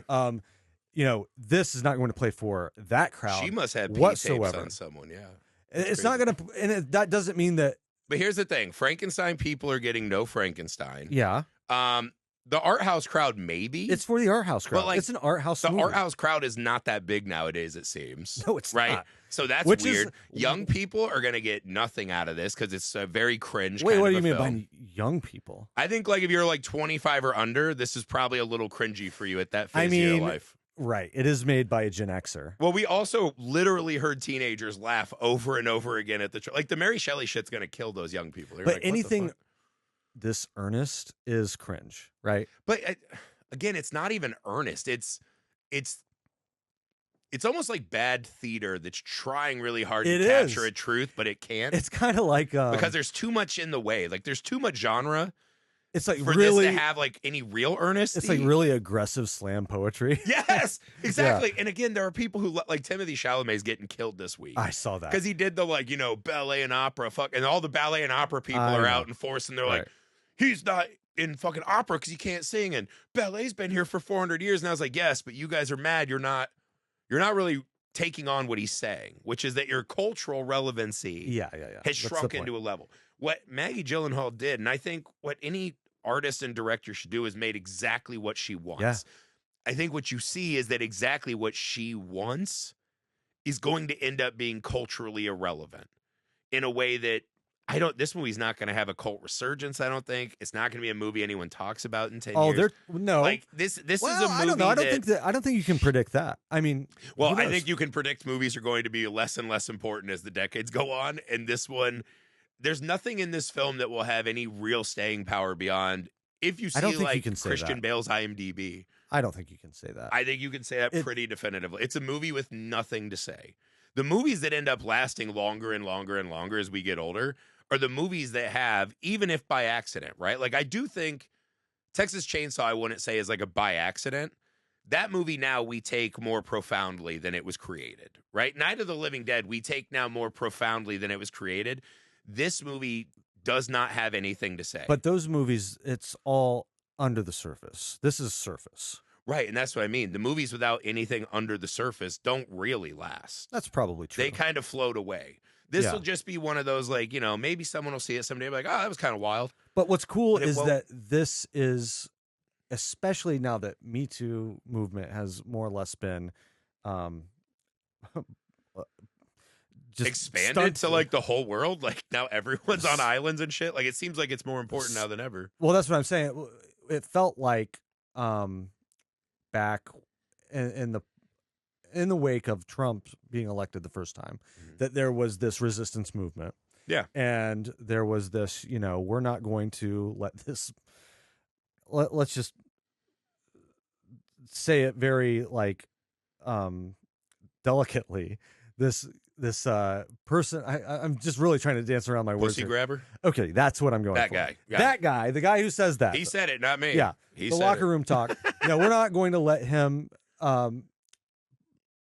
You know, this is not going to play for that crowd. She must have whatsoever. P-tapes on someone, yeah. It's not going to, and that doesn't mean that. But here's the thing. Frankenstein people are getting no Frankenstein. Yeah. The art house crowd, maybe. It's for the art house crowd. But, like, it's an art house The movie. art house crowd is not that big nowadays, it seems. No, it's right? not. So that's Which weird. is- Young people are going to get nothing out of this because it's a very cringe Wait, kind what of do you a mean film. by young people? I think, like, if you're, like, 25 or under, this is probably a little cringy for you at that phase of your life. Right. It is made by a Gen Xer. Well, we also literally heard teenagers laugh over and over again at the like the Mary Shelley shit's going to kill those young people. They're But like, what the anything fuck? this earnest is cringe, right? But again, it's not even earnest. It's almost like bad theater that's trying really hard to It capture is. a truth, but it can't. It's kind of like because there's too much in the way. Like there's too much genre it's like for really this to have like any real earnesty. it's like really aggressive slam poetry. Yes, exactly. And again, there are people who like Timothy Chalamet's getting killed this week. I saw that Because he did the like, ballet and opera, and all the ballet and opera people I are know. out in force, and they're Right. like, he's not in fucking opera because he can't sing, and ballet's been here for 400 years. And I was like, yes, but you guys are mad. You're not really taking on what he's saying, which is that your cultural relevancy Yeah. has That's shrunk the into point. a level. What Maggie Gyllenhaal did, and I think what any artist and director should do, is made exactly what she wants. Yeah. I think what you see is that exactly what she wants is going to end up being culturally irrelevant in a way that this movie's not going to have a cult resurgence. I don't think it's not going to be a movie anyone talks about in 10 Oh, years. no. Like this is a movie I don't know. I don't think you can predict that. I mean, well, who I knows? think you can predict movies are going to be less and less important as the decades go on. And this one, there's nothing in this film that will have any real staying power beyond if you I see don't think you like can say Christian that. Bale's IMDb. I don't think you can say that. I think you can say that pretty definitively. It's a movie with nothing to say. The movies that end up lasting longer and longer and longer as we get older are the movies that have, even if by accident, right? Like I do think Texas Chainsaw, I wouldn't say is like a by accident. That movie now we take more profoundly than it was created, right? Night of the Living Dead, we take now more profoundly than it was created. This movie does not have anything to say. But those movies, it's all under the surface. This is surface. Right, and that's what I mean. The movies without anything under the surface don't really last. That's probably true. They kind of float away. This Yeah. will just be one of those, like, maybe someone will see it someday, like, oh, that was kind of wild. But what's cool But it is won't- that this is, especially now that Me Too movement has more or less been just Expanded stunt- to, like, the whole world. Like, now everyone's on islands and shit. Like, it seems like it's more important now than ever. Well, that's what I'm saying. It felt like back in the wake of Trump being elected the first time, that there was this resistance movement. Yeah. And there was this, we're not going to let this, let's just say it very like delicately. This person, I'm just really trying to dance around my words Pussy here. grabber? Okay, that's what I'm going That for. guy. Yeah. That guy, the guy who says that. He said it, not me. Yeah. He The said locker it. room talk. We're not going to let him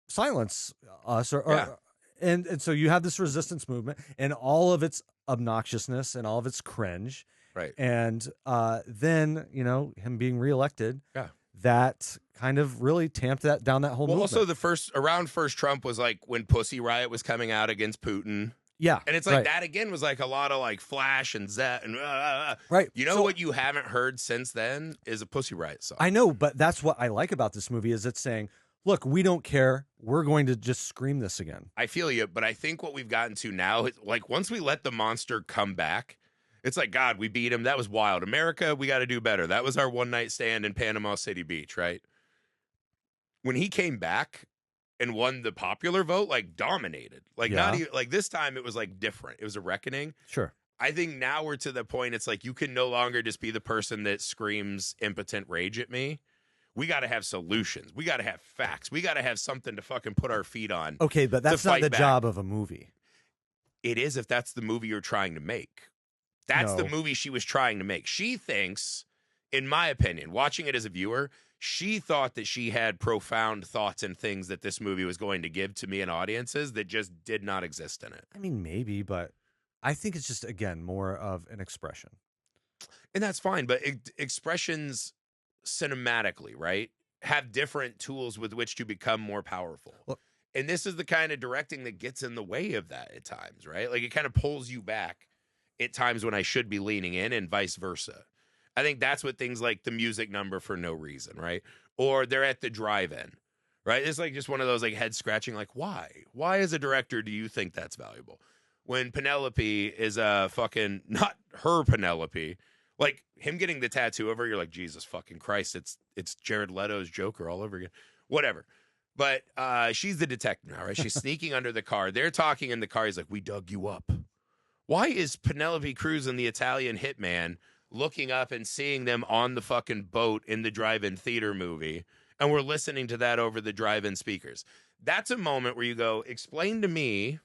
silence us Yeah. and so you have this resistance movement and all of its obnoxiousness and all of its cringe. Right. And then, him being reelected. Yeah. That kind of really tamped that down, that whole Well, movement. also the first Trump was like when Pussy Riot was coming out against Putin. Yeah. And it's like right. that again was like a lot of like Flash and Zet and Right. You know So- what you haven't heard since then is a Pussy Riot song. I know, but that's what I like about this movie is it's saying, look, we don't care. We're going to just scream this again. I feel you, but I think what we've gotten to now is like once we let the monster come back, it's like, God, we beat him. That was wild. America, we got to do better. That was our one night stand in Panama City Beach, right? When he came back and won the popular vote, like dominated. Like not even like this time it was like different. It was a reckoning. Sure. I think now we're to the point it's like you can no longer just be the person that screams impotent rage at me. We got to have solutions. We got to have facts. We got to have something to fucking put our feet on. Okay, but that's not fight the back. job of a movie. It is if that's the movie you're trying to make. That's the No. movie she was trying to make. She thinks, in my opinion, watching it as a viewer, she thought that she had profound thoughts and things that this movie was going to give to me and audiences that just did not exist in it. I mean, maybe, but I think it's just, again, more of an expression. And that's fine, but expressions cinematically, right, have different tools with which to become more powerful. Well, and this is the kind of directing that gets in the way of that at times, right? Like it kind of pulls you back at times when I should be leaning in and vice versa. I think that's what things like the music number for no reason, right? Or they're at the drive-in, right? It's like just one of those like head scratching, like why? Why as a director do you think that's valuable? When Penelope is fucking not her Penelope, like him getting the tattoo over, you're like, Jesus fucking Christ, it's Jared Leto's Joker all over again. Whatever. But she's the detective now, right? She's sneaking under the car. They're talking in the car. He's like, we dug you up. Why is Penelope Cruz and the Italian hitman looking up and seeing them on the fucking boat in the drive-in theater movie, and we're listening to that over the drive-in speakers? That's a moment where you go, explain to me,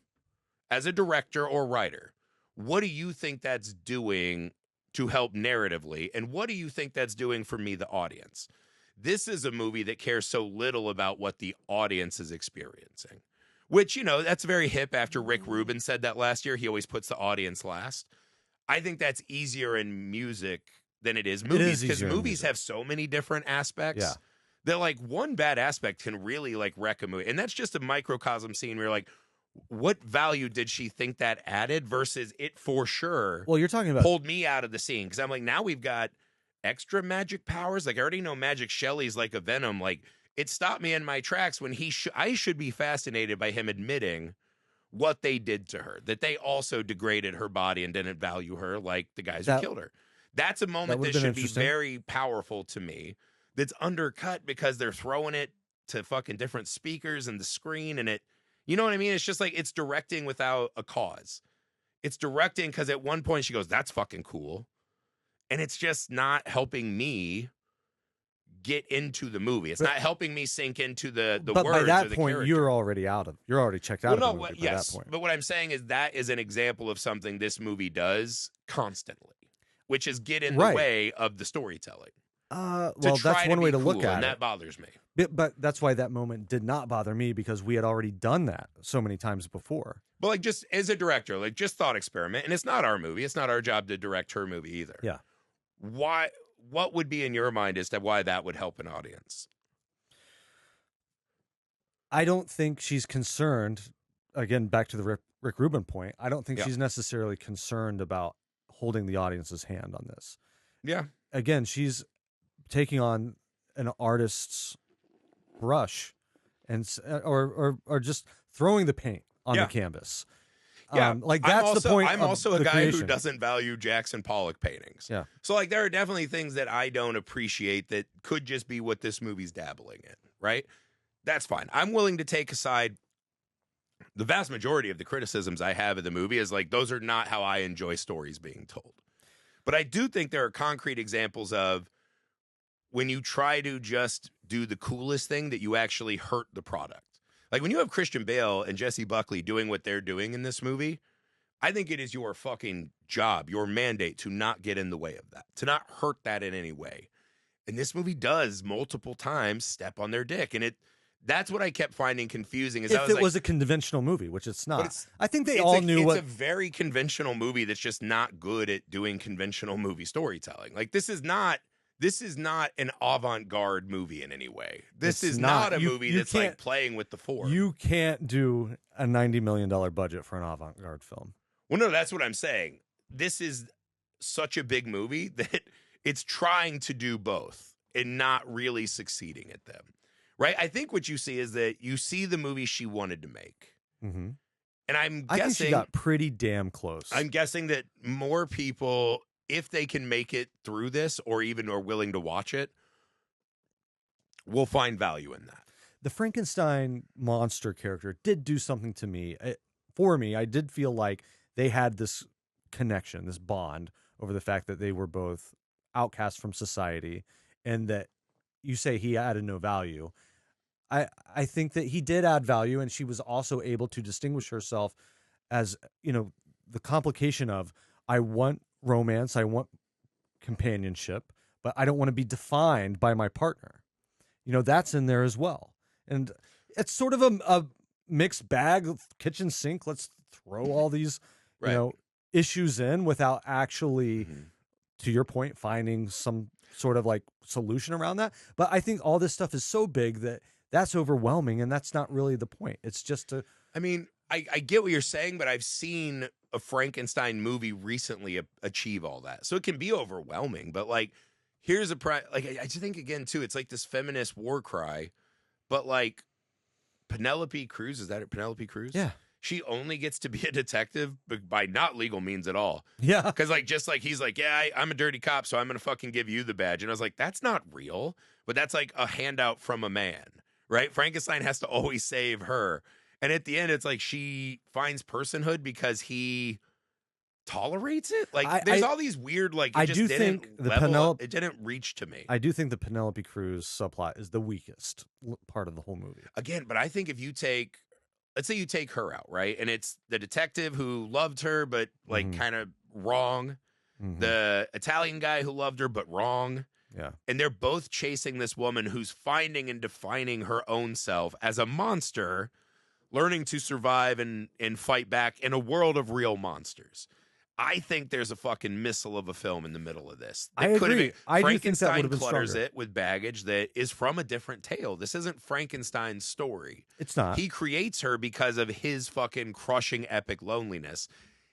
as a director or writer, what do you think that's doing to help narratively, and what do you think that's doing for me, the audience? This is a movie that cares so little about what the audience is experiencing, which, you know, that's very hip after Rick Rubin said that last year. He always puts the audience last. I think that's easier in music than it is movies, because movies have so many different aspects. Yeah. That like one bad aspect can really like wreck a movie. And that's just a microcosm scene where you're like, what value did she think that added versus it for sure? Well, you're talking about pulled me out of the scene, because I'm like, now we've got extra magic powers. Like I already know Magic Shelley's like a Venom. Like it stopped me in my tracks when I should be fascinated by him admitting what they did to her, that they also degraded her body and didn't value her like the guys who killed her. That's a moment that should be very powerful to me. That's undercut because they're throwing it to fucking different speakers and the screen, and it. You know what I mean? It's just like it's directing without a cause. It's directing because at one point she goes, that's fucking cool. And it's just not helping me get into the movie. It's not helping me sink into the words. But by that point, character. You're already checked out of the movie by that point. But what I'm saying is that is an example of something this movie does constantly, which is get in the way of the storytelling. Well, that's one way to look at it. And that bothers me. But that's why that moment did not bother me, because we had already done that so many times before. But like just as a director, like just thought experiment, and it's not our movie. It's not our job to direct her movie either. Yeah. Why? What would be in your mind as to why that would help an audience? I don't think she's concerned. Again, back to the Rick Rubin point. I don't think she's necessarily concerned about holding the audience's hand on this. Yeah. Again, she's taking on an artist's brush and or just throwing the paint on the canvas. Yeah, like that's the point. I'm also a guy creation. who doesn't value Jackson Pollock paintings. Yeah. So like there are definitely things that I don't appreciate that could just be what this movie's dabbling in, right? That's fine. I'm willing to take aside the vast majority of the criticisms I have of the movie is like those are not how I enjoy stories being told. But I do think there are concrete examples of when you try to just do the coolest thing that you actually hurt the product. Like when you have Christian Bale and Jessie Buckley doing what they're doing in this movie, I think it is your fucking job, your mandate to not get in the way of that, to not hurt that in any way. And this movie does multiple times step on their dick. And that's what I kept finding confusing. Is if it was a conventional movie, which it's not. I think they all knew it's a very conventional movie that's just not good at doing conventional movie storytelling. Like this is not an avant-garde movie in any way. This is not a movie that's like playing with the form. You can't do a $90 million budget for an avant-garde film. Well, no, that's what I'm saying. This is such a big movie that it's trying to do both and not really succeeding at them. Right? I think what you see is that you see the movie she wanted to make. Mm-hmm. And I think she got pretty damn close. I'm guessing that more people, if they can make it through this or even are willing to watch it, will find value in that. The Frankenstein monster character did do something to me. For me, I did feel like they had this connection, this bond over the fact that they were both outcasts from society, and that you say he added no value. I think that he did add value, and she was also able to distinguish herself as, you know, the complication of, I want romance, I want companionship, but I don't want to be defined by my partner. You know, that's in there as well. And it's sort of a mixed bag, kitchen sink. Let's throw all these, you know, issues in without actually, Mhm. to your point, finding some sort of like solution around that. But I think all this stuff is so big that that's overwhelming, and that's not really the point. It's just to I mean, I get what you're saying, but I've seen a Frankenstein movie recently achieve all that. So it can be overwhelming, but like, here's I just think again too, it's like this feminist war cry, but like Penelope Cruz, is that it? Penelope Cruz? yeah. She only gets to be a detective by not legal means at all. Yeah. Because like, just like he's like, yeah, I'm a dirty cop, so I'm going to fucking give you the badge. And I was like, that's not real, but that's like a handout from a man, right? Frankenstein has to always save her. And at the end, it's like she finds personhood because he tolerates it. Like there's all these weird, like, it I just do didn't think the level up. Penelope, It didn't reach to me. I do think the Penelope Cruz subplot is the weakest part of the whole movie. Again, but I think if you take, let's say you take her out, right? And it's the detective who loved her, but like kind of wrong. The Italian guy who loved her, but wrong. Yeah. And they're both chasing this woman who's finding and defining her own self as a monster, learning to survive and fight back in a world of real monsters. I think there's a fucking missile of a film in the middle of this. I agree. I do think that Frankenstein would have been clutters stronger. it with baggage that is from a different tale. This isn't Frankenstein's story. It's not. He creates her because of his fucking crushing epic loneliness.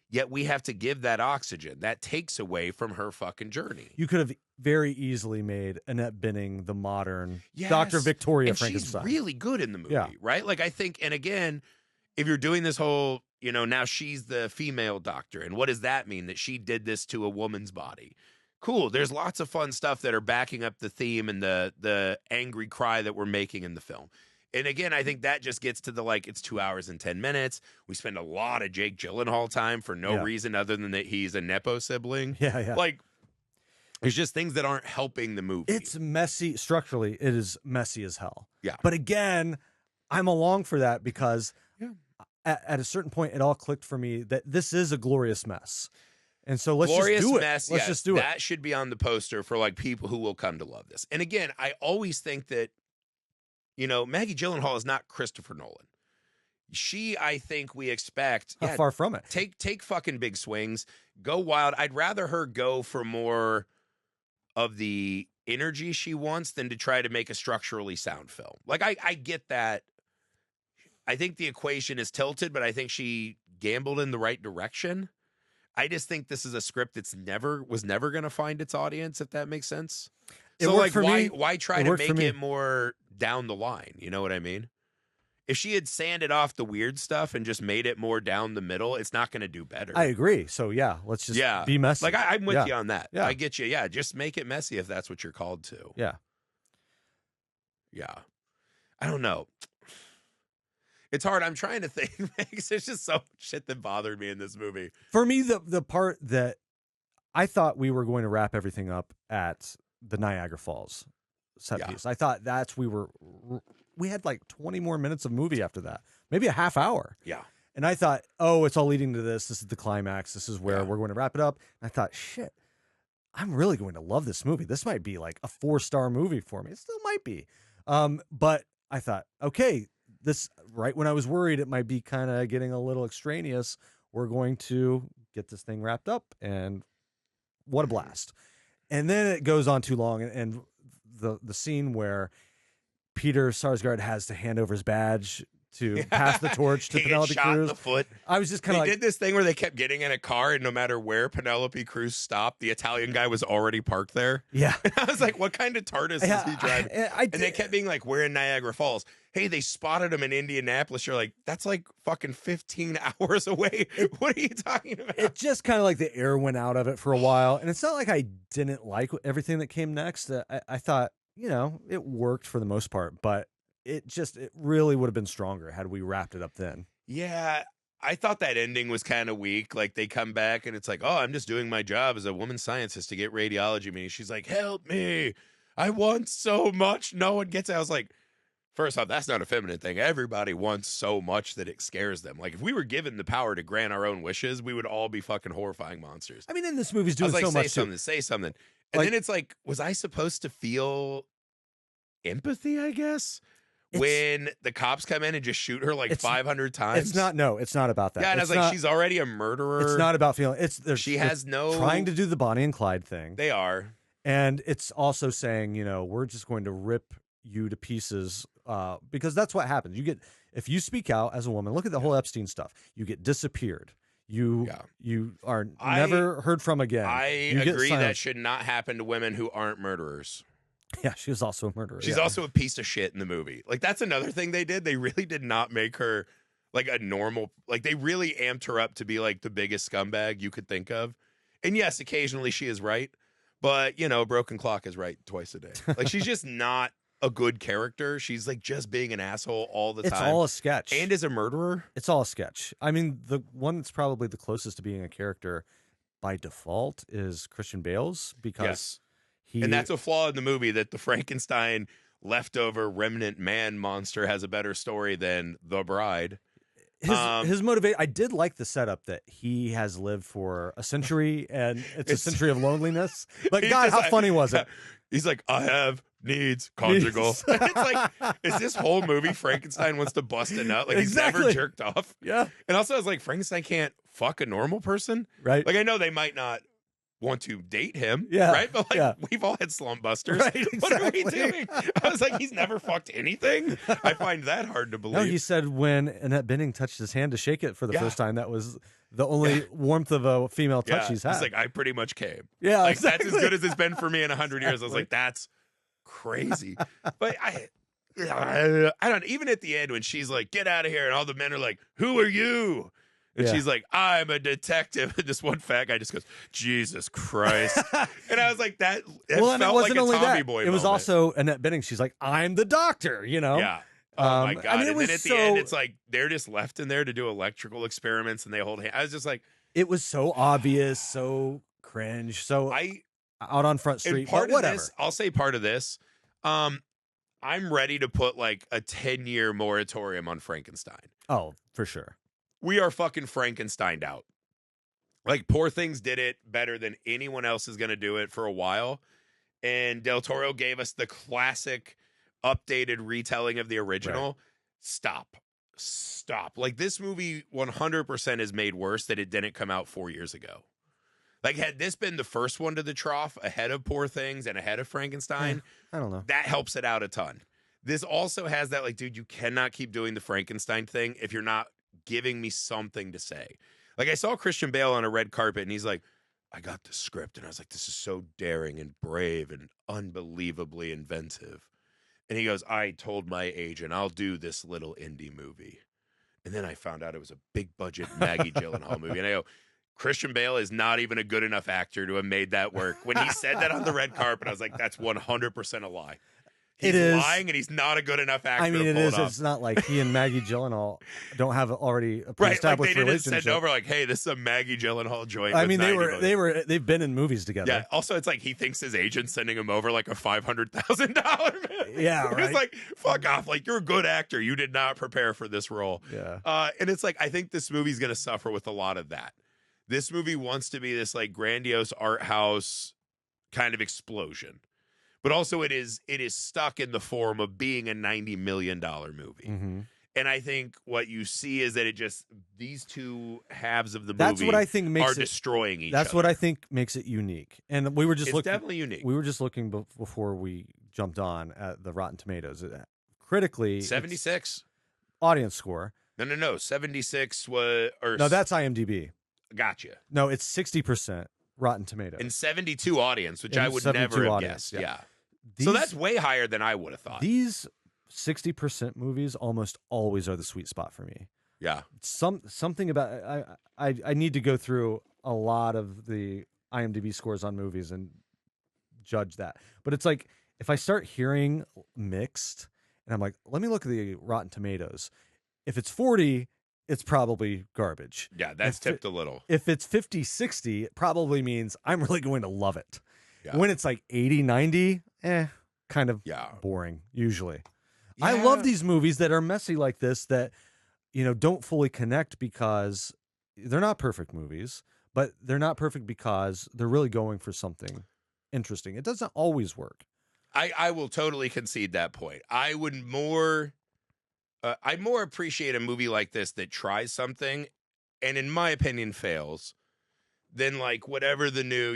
Yet we have to give that oxygen. That takes away from her fucking journey. You could have very easily made Annette Bening the modern Yes. Dr. Victoria And Frankenstein. she's really good in the movie, Yeah. right? Like I think, and again, if you're doing this whole, now she's the female doctor, and what does that mean? That she did this to a woman's body. Cool. There's lots of fun stuff that are backing up the theme and the angry cry that we're making in the film. And again, I think that just gets to the, like, it's 2 hours and 10 minutes. We spend a lot of Jake Gyllenhaal time for no reason other than that he's a Nepo sibling. Yeah, yeah. Like, there's just things that aren't helping the movie. It's messy. Structurally, it is messy as hell. Yeah. But again, I'm along for that because at a certain point, it all clicked for me that this is a glorious mess. And so let's Glorious just do it. Mess, Let's yes, just do it. That should be on the poster for like people who will come to love this. And again, I always think that, Maggie Gyllenhaal is not Christopher Nolan. She, I think we expect Far from it. Take fucking big swings, go wild. I'd rather her go for more of the energy she wants than to try to make a structurally sound film. Like I get that. I think the equation is tilted, but I think she gambled in the right direction. I just think this is a script that's was never going to find its audience, if that makes sense. It So, worked like, for me. why try It to worked for make me. it more down the line? You know what I mean? If she had sanded off the weird stuff and just made it more down the middle, it's not going to do better. I agree. So yeah, let's just be messy. Like, I'm with you on that. Yeah. I get you. Yeah, just make it messy if that's what you're called to. Yeah. Yeah. I don't know. It's hard. I'm trying to think. There's just so much shit that bothered me in this movie. For me, the part that I thought we were going to wrap everything up at the Niagara Falls set piece. I thought we had like 20 more minutes of movie after that, maybe a half hour. Yeah. And I thought, oh, it's all leading to this. This is the climax. This is where we're going to wrap it up. And I thought, shit, I'm really going to love this movie. This might be like a 4-star movie for me. It still might be. But I thought, okay, this right when I was worried it might be kind of getting a little extraneous, we're going to get this thing wrapped up, and what a blast. And then it goes on too long, and the scene where Peter Sarsgaard has to hand over his badge to pass the torch to He gets Penelope shot in Cruz. the foot. I was just kind of They like, did this thing where they kept getting in a car, and no matter where Penelope Cruz stopped, the Italian guy was already parked there. yeah. I was like, what kind of TARDIS is he driving? I And they kept being like, we're in Niagara Falls. Hey, they spotted him in Indianapolis. You're like, that's like fucking 15 hours away. What are you talking about? It just kind of like the air went out of it for a while. And it's not like I didn't like everything that came next. I thought, it worked for the most part, but it really would have been stronger had we wrapped it up then. Yeah, I thought that ending was kind of weak. Like, they come back and it's like, oh, I'm just doing my job as a woman scientist to get radiology meetings. She's like, help me. I want so much. No one gets it. I was like, first off, that's not a feminine thing. Everybody wants so much that it scares them. Like, if we were given the power to grant our own wishes, we would all be fucking horrifying monsters. I mean, in this movie's I doing was like, so much. say something. And then it's like, was I supposed to feel empathy, I guess? when the cops come in and just shoot her like 500 times. It's not about that. Yeah, and I was like, she's already a murderer. It's not about feeling. She has no trying to do the Bonnie and Clyde thing. They are. And it's also saying, we're just going to rip you to pieces because that's what happens. If you speak out as a woman, look at the whole Epstein stuff. You get disappeared. You are never heard from again. I agree that should not happen to women who aren't murderers. Yeah, she was also a murderer. She's also a piece of shit in the movie. Like, that's another thing they did. They really did not make her like a normal, like they really amped her up to be like the biggest scumbag you could think of. And yes, occasionally she is right, but a broken clock is right twice a day. Like, she's just not a good character. She's like just being an asshole all the time. It's all a sketch. And as a murderer. It's all a sketch. I mean, the one that's probably the closest to being a character by default is Christian Bale's because and that's a flaw in the movie, that the Frankenstein leftover remnant man monster has a better story than the bride. His motivation, I did like the setup that he has lived for a century and it's a century of loneliness. Like, God, how funny was it? He's like, I have needs conjugal. It's like, is this whole movie Frankenstein wants to bust a nut? Like, he's never jerked off. Yeah. And also I was like, Frankenstein can't fuck a normal person. Right. Like, I know they might not want to date him, yeah, right? But like, we've all had slump busters. Right, exactly. What are we doing? I was like, he's never fucked anything. I find that hard to believe. No, he said when Annette Bening touched his hand to shake it for the first time, that was the only warmth of a female touch he's had. He's like, I pretty much came. Yeah, like exactly. That's as good as it's been for me in 100 years. I was like, that's crazy. But I don't. Even at the end when she's like, get out of here, and all the men are like, who are you? And she's like, I'm a detective. And this one fat guy just goes, Jesus Christ. And I was like, that felt like a Tommy Boy moment. It was also Annette Bening. She's like, I'm the doctor, Yeah. Oh, my God. I mean, and then at the end, it's like, they're just left in there to do electrical experiments, and they hold hands. I was just like. It was so obvious, so cringe, so out on Front Street, but whatever. I'll say part of this. I'm ready to put like a 10-year moratorium on Frankenstein. Oh, for sure. We are fucking Frankensteined out. Like, Poor Things did it better than anyone else is going to do it for a while. And Del Toro gave us the classic updated retelling of the original. Right. Stop. Like, this movie 100% is made worse that it didn't come out 4 years ago. Like, had this been the first one to the trough ahead of Poor Things and ahead of Frankenstein, I don't know. That helps it out a ton. This also has that, like, dude, you cannot keep doing the Frankenstein thing if you're not giving me something to say. Like, I saw Christian Bale on a red carpet and he's like, I got the script, and I was like, this is so daring and brave and unbelievably inventive. And he goes, I told my agent I'll do this little indie movie. And then I found out it was a big budget Maggie Gyllenhaal movie. And I go, Christian Bale is not even a good enough actor to have made that work. When he said that on the red carpet, I was like, that's 100% a lie. He's lying, and he's not a good enough actor. I mean, to pull it is. It's not like he and Maggie Gyllenhaal don't have already a pre-established like they relationship. didn't send over like, "Hey, this is a Maggie Gyllenhaal joint." I mean, they've been in movies together. Yeah. Also, it's like he thinks his agent's sending him over like a $500,000. Yeah, right. It's like, fuck off. Like, you're a good actor. You did not prepare for this role. Yeah. And it's like, I think this movie's gonna suffer with a lot of that. This movie wants to be this like grandiose art house kind of explosion. But also it is stuck in the form of being a $90 million movie. Mm-hmm. And I think what you see is that these two halves of the that's movie what I think makes are destroying each That's other. what I think makes it unique. And we were just looking. It's definitely unique. We were just looking before we jumped on at the Rotten Tomatoes. Critically, 76. Audience score. No. 76 was... No, that's IMDb. Gotcha. No, it's 60% Rotten Tomatoes. And 72 audience, which I would never have guessed. Yeah. So that's way higher than I would have thought. These 60% movies almost always are the sweet spot for me. Yeah. Something about I need to go through a lot of the IMDb scores on movies and judge that. But it's like if I start hearing mixed and I'm like, let me look at the Rotten Tomatoes. If it's 40, it's probably garbage. Yeah, that's tipped a little. If it's 50, 60, it probably means I'm really going to love it. Yeah. When it's like 80, 90, kind of boring usually. Yeah. I love these movies that are messy like this that, don't fully connect because they're not perfect movies, but they're not perfect because they're really going for something interesting. It doesn't always work. I will totally concede that point. I would more I more appreciate a movie like this that tries something and in my opinion fails than like whatever the new,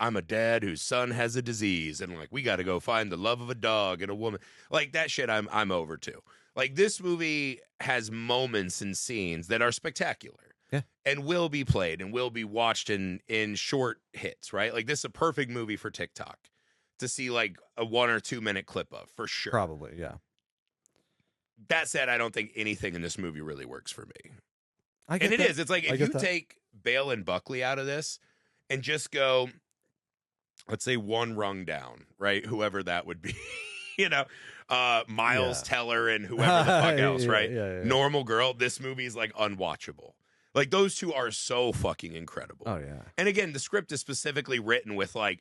I'm a dad whose son has a disease and like we got to go find the love of a dog and a woman. Like that shit I'm over to. Like this movie has moments and scenes that are spectacular. Yeah. And will be played and will be watched in short hits, right? Like this is a perfect movie for TikTok to see like a 1 or 2 minute clip of for sure. Probably, yeah. That said, I don't think anything in this movie really works for me. And it is. It's like if you take Bale and Buckley out of this and just go, let's say one rung down, right? Whoever that would be, Miles Teller and whoever the fuck else, right? Yeah. Normal Girl. This movie is like unwatchable. Like those two are so fucking incredible. Oh yeah. And again, the script is specifically written with like,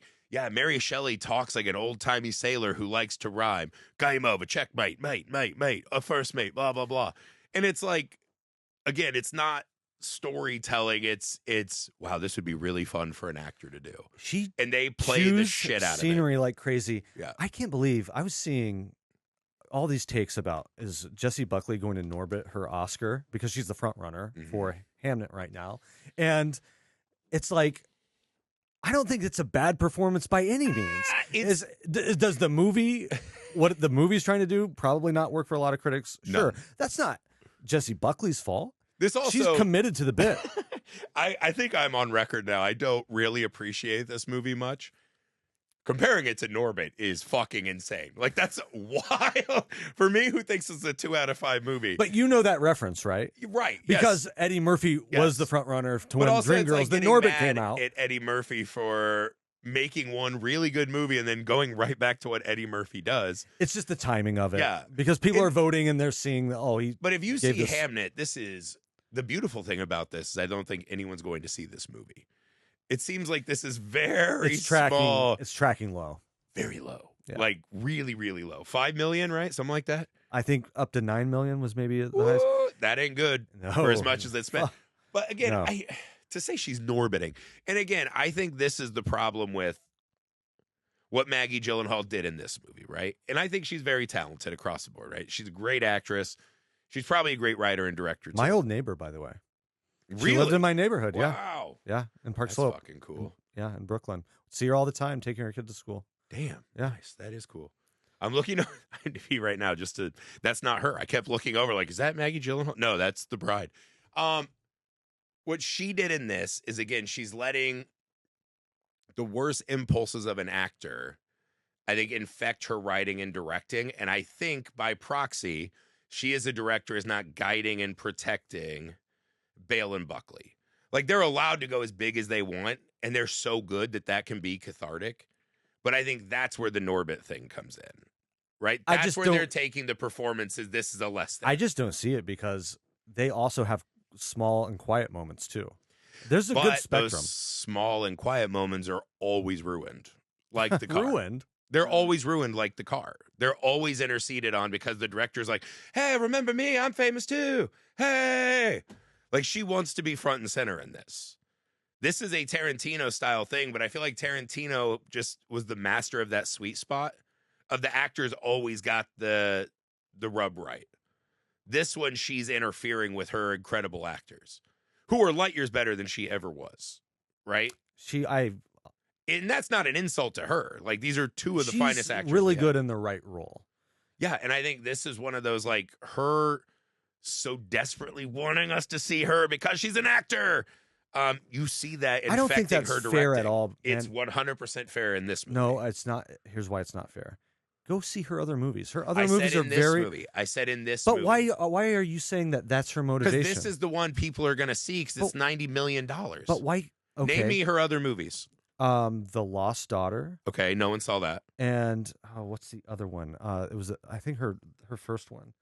Mary Shelly talks like an old-timey sailor who likes to rhyme. Game over, checkmate, mate, a first mate, blah, blah, blah. And it's like, again, it's not storytelling. It's wow, this would be really fun for an actor to do. And they play the shit out of it. Scenery like crazy. Yeah. I can't believe I was seeing all these takes about is Jessie Buckley going to Norbit her Oscar because she's the front runner for Hamnet right now. And it's like, I don't think it's a bad performance by any means. Does the movie, what the movie's trying to do, probably not work for a lot of critics? Sure. No. That's not Jessie Buckley's fault. She's committed to the bit. I think I'm on record now. I don't really appreciate this movie much. Comparing it to Norbit is fucking insane. Like, that's wild. For me, who thinks it's a 2 out of 5 movie. But you know that reference, right? Right. Because Eddie Murphy was the front runner to win Dreamgirls. Like then Norbit came out. At Eddie Murphy for making one really good movie and then going right back to what Eddie Murphy does. It's just the timing of it. Yeah. Because people are voting and they're seeing, But if you see Hamnet, this is the beautiful thing about this is I don't think anyone's going to see this movie. It seems like this is very small. It's tracking low. Very low. Yeah. Like really, really low. 5 million, right? Something like that. I think up to 9 million was maybe the highest. That ain't good for as much as it's spent. But again, to say she's Norbiting. And again, I think this is the problem with what Maggie Gyllenhaal did in this movie, right? And I think she's very talented across the board, right? She's a great actress. She's probably a great writer and director, too. My old neighbor, by the way. Really? She lived in my neighborhood, wow. Yeah, in Park Slope. That's fucking cool. Yeah, in Brooklyn. See her all the time, taking her kid to school. Damn. Yeah. Nice. That is cool. I'm looking on IMDb right now that's not her. I kept looking over like, is that Maggie Gyllenhaal? No, that's the bride. What she did in this is, again, she's letting the worst impulses of an actor, I think, infect her writing and directing. And I think by proxy, she as a director is not guiding and protecting Bale and Buckley. Like, they're allowed to go as big as they want, and they're so good that can be cathartic. But I think that's where the Norbit thing comes in, right? That's where they're taking the performances. This is a less thing. I just don't see it because they also have small and quiet moments, too. There's a good spectrum. Those small and quiet moments are always ruined, like the car. Ruined? They're always ruined like the car. They're always interceded on because the director's like, hey, remember me? I'm famous, too. Hey. Like, she wants to be front and center in this. This is a Tarantino-style thing, but I feel like Tarantino just was the master of that sweet spot of the actors always got the rub right. This one, she's interfering with her incredible actors, who are light years better than she ever was, right? And that's not an insult to her. Like, these are two of the finest actors. She's really good in the right role. Yeah, and I think this is one of those, like, her so desperately wanting us to see her because she's an actor. You see that infecting I don't think that's her directing. Fair at all. It's 100% fair in this movie. No, it's not. Here's why it's not fair. Go see her other movies. Her other movies are very. Movie. I said in this. But movie. why are you saying that's her motivation? Because this is the one people are going to see because it's $90 million. But why? Okay. Name me her other movies. The Lost Daughter. Okay, no one saw that. And what's the other one? It was I think her first one.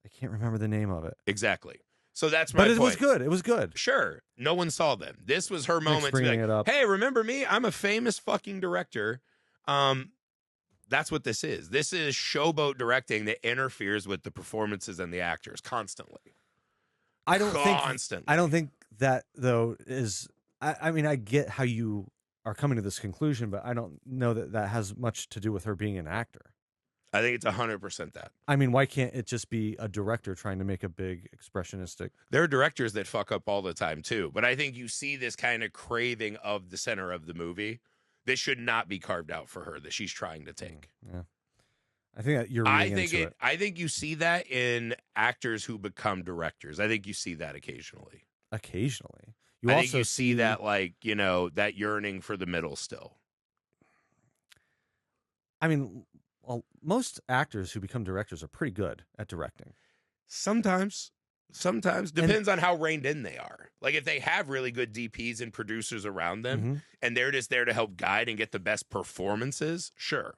I can't remember the name of it. Exactly. So that's my point. But it was good. It was good. Sure. No one saw them. This was her moment to be like, hey, remember me? I'm a famous fucking director. That's what this is. This is showboat directing that interferes with the performances and the actors constantly. I don't think that, though, is... I mean, I get how you are coming to this conclusion, but I don't know that has much to do with her being an actor. I think it's 100% that. I mean, why can't it just be a director trying to make a big expressionistic? There are directors that fuck up all the time too, but I think you see this kind of craving of the center of the movie that should not be carved out for her that she's trying to take. Yeah, I think that you're reading into it. I think you see that in actors who become directors. I think you see that occasionally. Occasionally, I think you see that, like, you know, that yearning for the middle still. I mean, well, most actors who become directors are pretty good at directing. Sometimes depends on how reined in they are. Like, if they have really good DPs and producers around them and they're just there to help guide and get the best performances, sure.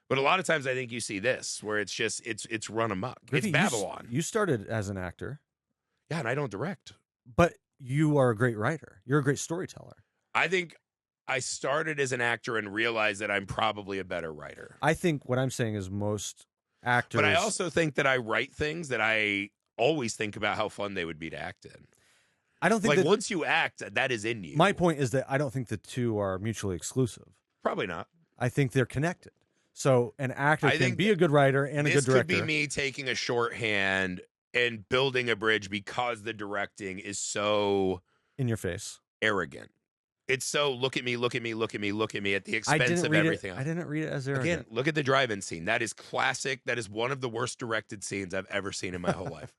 But a lot of times I think you see this where it's just it's run amok. Griffey, it's Babylon. You started as an actor. Yeah, and I don't direct. But you are a great writer. You're a great storyteller. I think I started as an actor and realized that I'm probably a better writer. I think what I'm saying is most actors. But I also think that I write things that I always think about how fun they would be to act in. I don't think like once you act, that is in you. My point is that I don't think the two are mutually exclusive. Probably not. I think they're connected. So an actor can be a good writer and a good director. This could be me taking a shorthand and building a bridge because the directing is so in your face, arrogant. It's so look at me, look at me, look at me, look at me at the expense of everything else. I didn't read it as arrogant. Again, look at the drive-in scene. That is classic. That is one of the worst directed scenes I've ever seen in my whole life.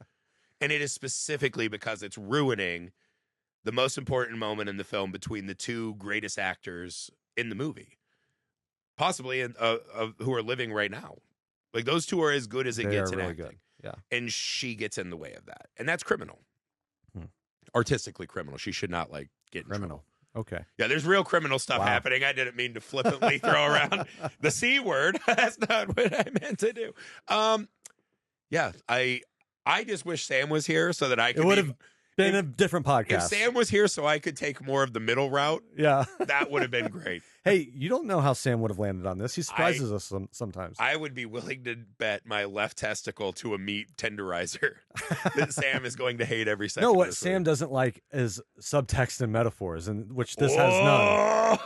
And it is specifically because it's ruining the most important moment in the film between the two greatest actors in the movie, possibly who are living right now. Like, those two are as good as it gets in really acting. Good. Yeah. And she gets in the way of that. And that's criminal. Artistically criminal. She should not, like, get in trouble. Okay. Yeah, there's real criminal stuff happening. I didn't mean to flippantly throw around the C word. That's not what I meant to do. Yeah, I just wish Sam was here so that I could. It would have been a different podcast. If Sam was here so I could take more of the middle route, yeah, that would have been great. Hey, you don't know how Sam would have landed on this. He surprises us sometimes. I would be willing to bet my left testicle to a meat tenderizer that Sam is going to hate every second. No, what Sam doesn't like is subtext and metaphors, and which this has none.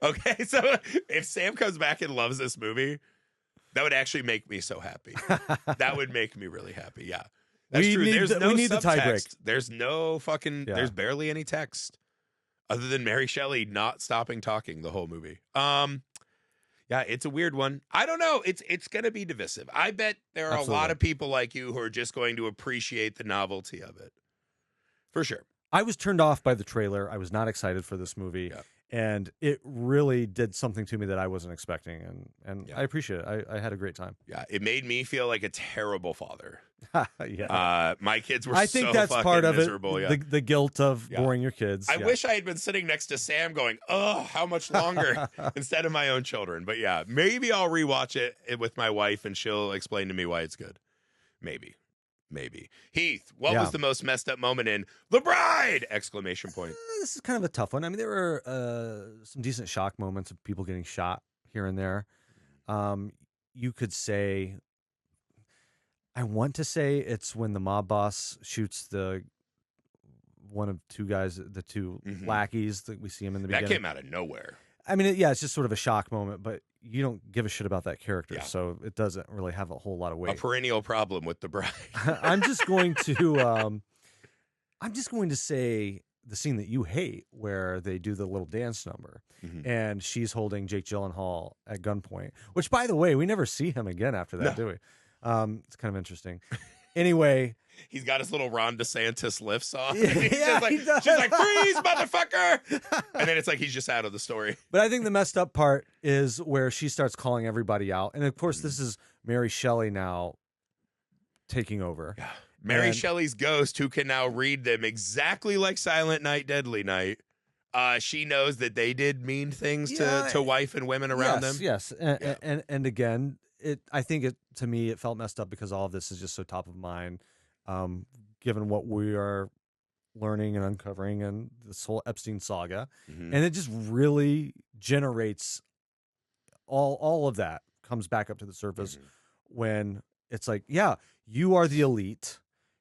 Okay, so if Sam comes back and loves this movie, that would actually make me so happy. That would make me really happy. Yeah, that's true. There's no subtext. The tie break. There's no fucking. Yeah. There's barely any text. Other than Mary Shelly not stopping talking the whole movie. Yeah, it's a weird one. I don't know. It's going to be divisive. I bet there are a lot of people like you who are just going to appreciate the novelty of it. For sure. I was turned off by the trailer. I was not excited for this movie. Yeah. And it really did something to me that I wasn't expecting. And I appreciate it. I had a great time. Yeah, it made me feel like a terrible father. Yeah. My kids were I think that's part of miserable. It. The guilt of boring your kids. I wish I had been sitting next to Sam going, oh, how much longer instead of my own children. But yeah, maybe I'll rewatch it with my wife and she'll explain to me why it's good. Maybe. Heath, what was the most messed up moment in The Bride? Exclamation point. This is kind of a tough one. I mean, there were some decent shock moments of people getting shot here and there. You could say, I want to say it's when the mob boss shoots one of two guys, the two lackeys that we see him in the beginning. That came out of nowhere. I mean, it's just sort of a shock moment, but you don't give a shit about that character, so it doesn't really have a whole lot of weight. A perennial problem with The Bride. I'm just going to say the scene that you hate, where they do the little dance number, and she's holding Jake Gyllenhaal at gunpoint. Which, by the way, we never see him again after that, do we? It's kind of interesting. Anyway. He's got his little Ron DeSantis lifts on. Yeah, she's like, freeze, motherfucker! And then it's like he's just out of the story. But I think the messed up part is where she starts calling everybody out. And, of course, this is Mary Shelly now taking over. Yeah. Mary Shelley's ghost, who can now read them exactly like Silent Night, Deadly Night. She knows that they did mean things to wife and women around them. Yes, and again, I think to me, it felt messed up because all of this is just so top of mind. Given what we are learning and uncovering and this whole Epstein saga. And it just really generates all of that comes back up to the surface when it's like, yeah, you are the elite.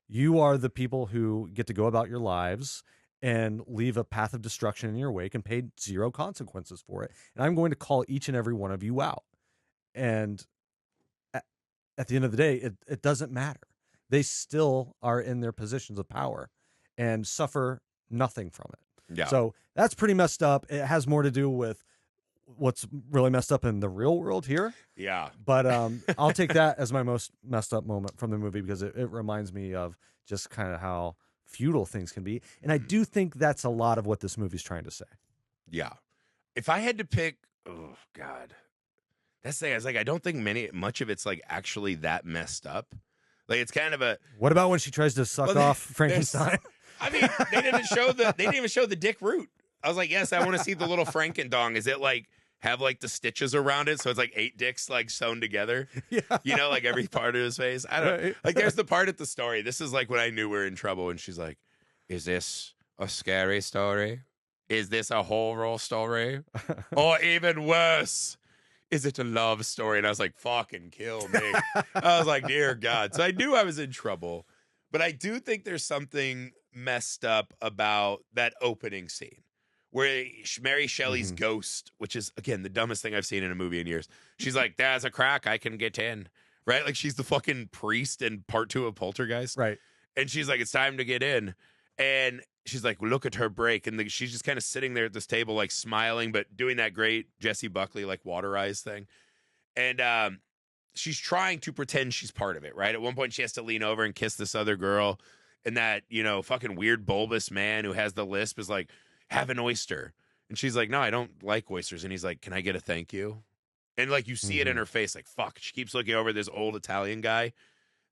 You are the people who get to go about your lives and leave a path of destruction in your wake and pay zero consequences for it. And I'm going to call each and every one of you out. And at the end of the day, it doesn't matter. They still are in their positions of power and suffer nothing from it. Yeah. So that's pretty messed up. It has more to do with what's really messed up in the real world here. Yeah. But I'll take that as my most messed up moment from the movie because it reminds me of just kind of how futile things can be. And I do think that's a lot of what this movie's trying to say. Yeah. If I had to pick, oh God, that's the thing. I was like, I don't think much of it's like actually that messed up. Like it's kind of a. What about when she tries to suck off Frankenstein? I mean, they didn't even show the dick root. I was like, yes, I want to see the little Frankendong. Is it like have like the stitches around it, so it's like 8 dicks like sewn together? Yeah, you know, like every part of his face. I don't right. Like. There's the part at the story. This is like when I knew we were in trouble, and she's like, "Is this a scary story? Is this a horror story, or even worse, is it a love story?" And I was like, "Fucking kill me." I was like, "Dear God." So I knew I was in trouble, but I do think there's something messed up about that opening scene where Mary Shelley's ghost, which is, again, the dumbest thing I've seen in a movie in years. She's like, "There's a crack, I can get in." Right? Like she's the fucking priest in part 2 of Poltergeist. Right. And she's like, "It's time to get in." And she's like, "Look at her break." And she's just kind of sitting there at this table, like smiling, but doing that great Jessie Buckley, like water eyes thing. And she's trying to pretend she's part of it, right? At one point, she has to lean over and kiss this other girl. And that, fucking weird bulbous man who has the lisp is like, "Have an oyster." And she's like, "No, I don't like oysters." And he's like, "Can I get a thank you?" And like, you see it in her face, like, fuck. She keeps looking over this old Italian guy.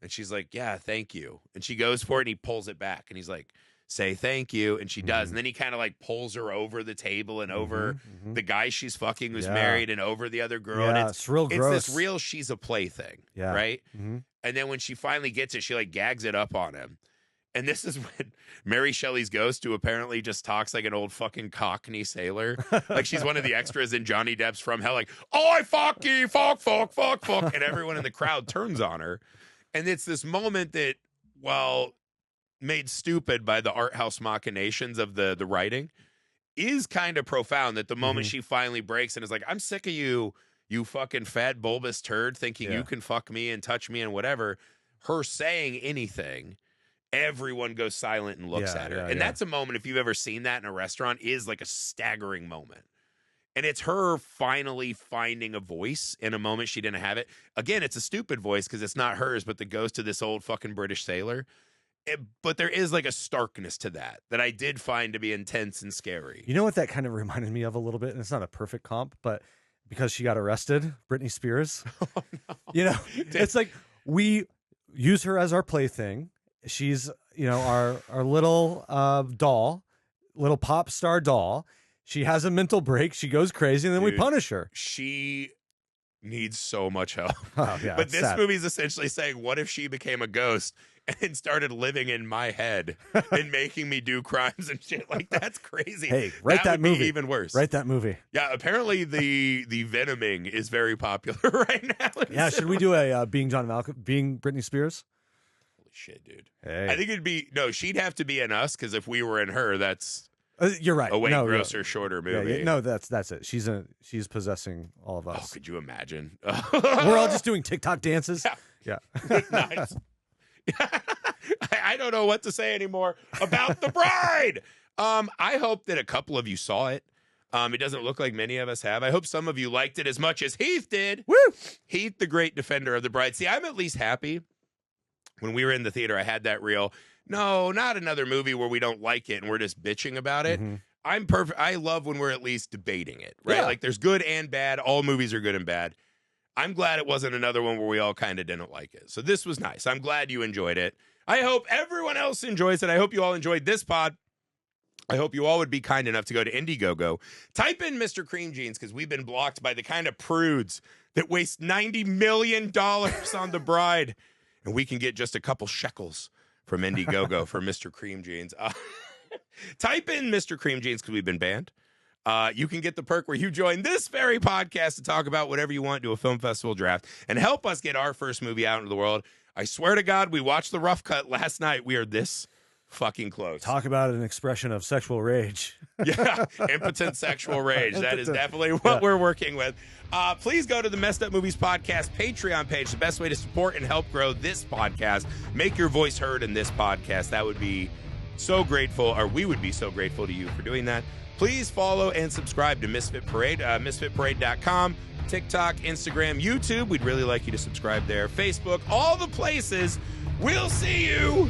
And she's like, "Yeah, thank you." And she goes for it and he pulls it back. And he's like, "Say thank you." And she does. And then he kind of like pulls her over the table and over the guy she's fucking who's married and over the other girl. Yeah, And it's real gross. It's this real she's a plaything. Yeah. Right? And then when she finally gets it, she like gags it up on him. And this is when Mary Shelley's ghost, who apparently just talks like an old fucking Cockney sailor, like she's one of the extras in Johnny Depp's From Hell, like, "Oh, fuck ye, fuck, fuck, fuck, fuck." And everyone in the crowd turns on her. And it's this moment that, well, made stupid by the art house machinations of the writing, is kind of profound. That the moment she finally breaks and is like, "I'm sick of you, you fucking fat bulbous turd, thinking you can fuck me and touch me and whatever," her saying anything, everyone goes silent and looks at her. And that's a moment, if you've ever seen that in a restaurant, is like a staggering moment. And it's her finally finding a voice in a moment she didn't have it. Again, it's a stupid voice because it's not hers, but the ghost of this old fucking British sailor. But there is like a starkness to that I did find to be intense and scary. You know what that kind of reminded me of a little bit? And it's not a perfect comp, but because she got arrested, Britney Spears. Oh, no. It's like we use her as our plaything. She's, our little doll, little pop star doll. She has a mental break. She goes crazy, and then we punish her. She needs so much help. Oh, yeah, but this sad. movie is essentially saying, what if she became a ghost and started living in my head and making me do crimes and shit? Like, that's crazy. Hey, write that would movie. Be even worse. Write that movie. Yeah, apparently the venoming is very popular right now. Yeah, should we do a Being John Malcolm, Being Britney Spears? Holy shit, dude. Hey. I think she'd have to be in us, because if we were in her, that's you're right. a way grosser, shorter movie. Yeah, no, that's it. She's possessing all of us. Oh, could you imagine? We're all just doing TikTok dances. Yeah. Nice. I don't know what to say anymore about The Bride. I hope that a couple of you saw it. It doesn't look like many of us have. I hope some of you liked it as much as Heath did. Woo! Heath, the great defender of The Bride. See, I'm at least happy. When we were in the theater, I had that reel. No, not another movie where we don't like it and we're just bitching about it. I'm perfect. I love when we're at least debating it, right? Yeah. Like there's good and bad. All movies are good and bad. I'm glad it wasn't another one where we all kind of didn't like it. So this was nice. I'm glad you enjoyed it. I hope everyone else enjoys it. I hope you all enjoyed this pod. I hope you all would be kind enough to go to Indiegogo. Type in Mr. Cream Jeans, because we've been blocked by the kind of prudes that waste $90 million on The Bride. And we can get just a couple shekels from Indiegogo for Mr. Cream Jeans. Type in Mr. Cream Jeans, because we've been banned. You can get the perk where you join this very podcast to talk about whatever you want, do a film festival draft, and help us get our first movie out into the world. I swear to God, we watched The Rough Cut last night. We are this fucking close. Talk about an expression of sexual rage. Yeah, impotent sexual rage. That is definitely what we're working with. Please go to the Messed Up Movies Podcast Patreon page, the best way to support and help grow this podcast. Make your voice heard in this podcast. That would be so grateful, or we would be so grateful to you for doing that. Please follow and subscribe to Misfit Parade, misfitparade.com, TikTok, Instagram, YouTube. We'd really like you to subscribe there. Facebook, all the places. We'll see you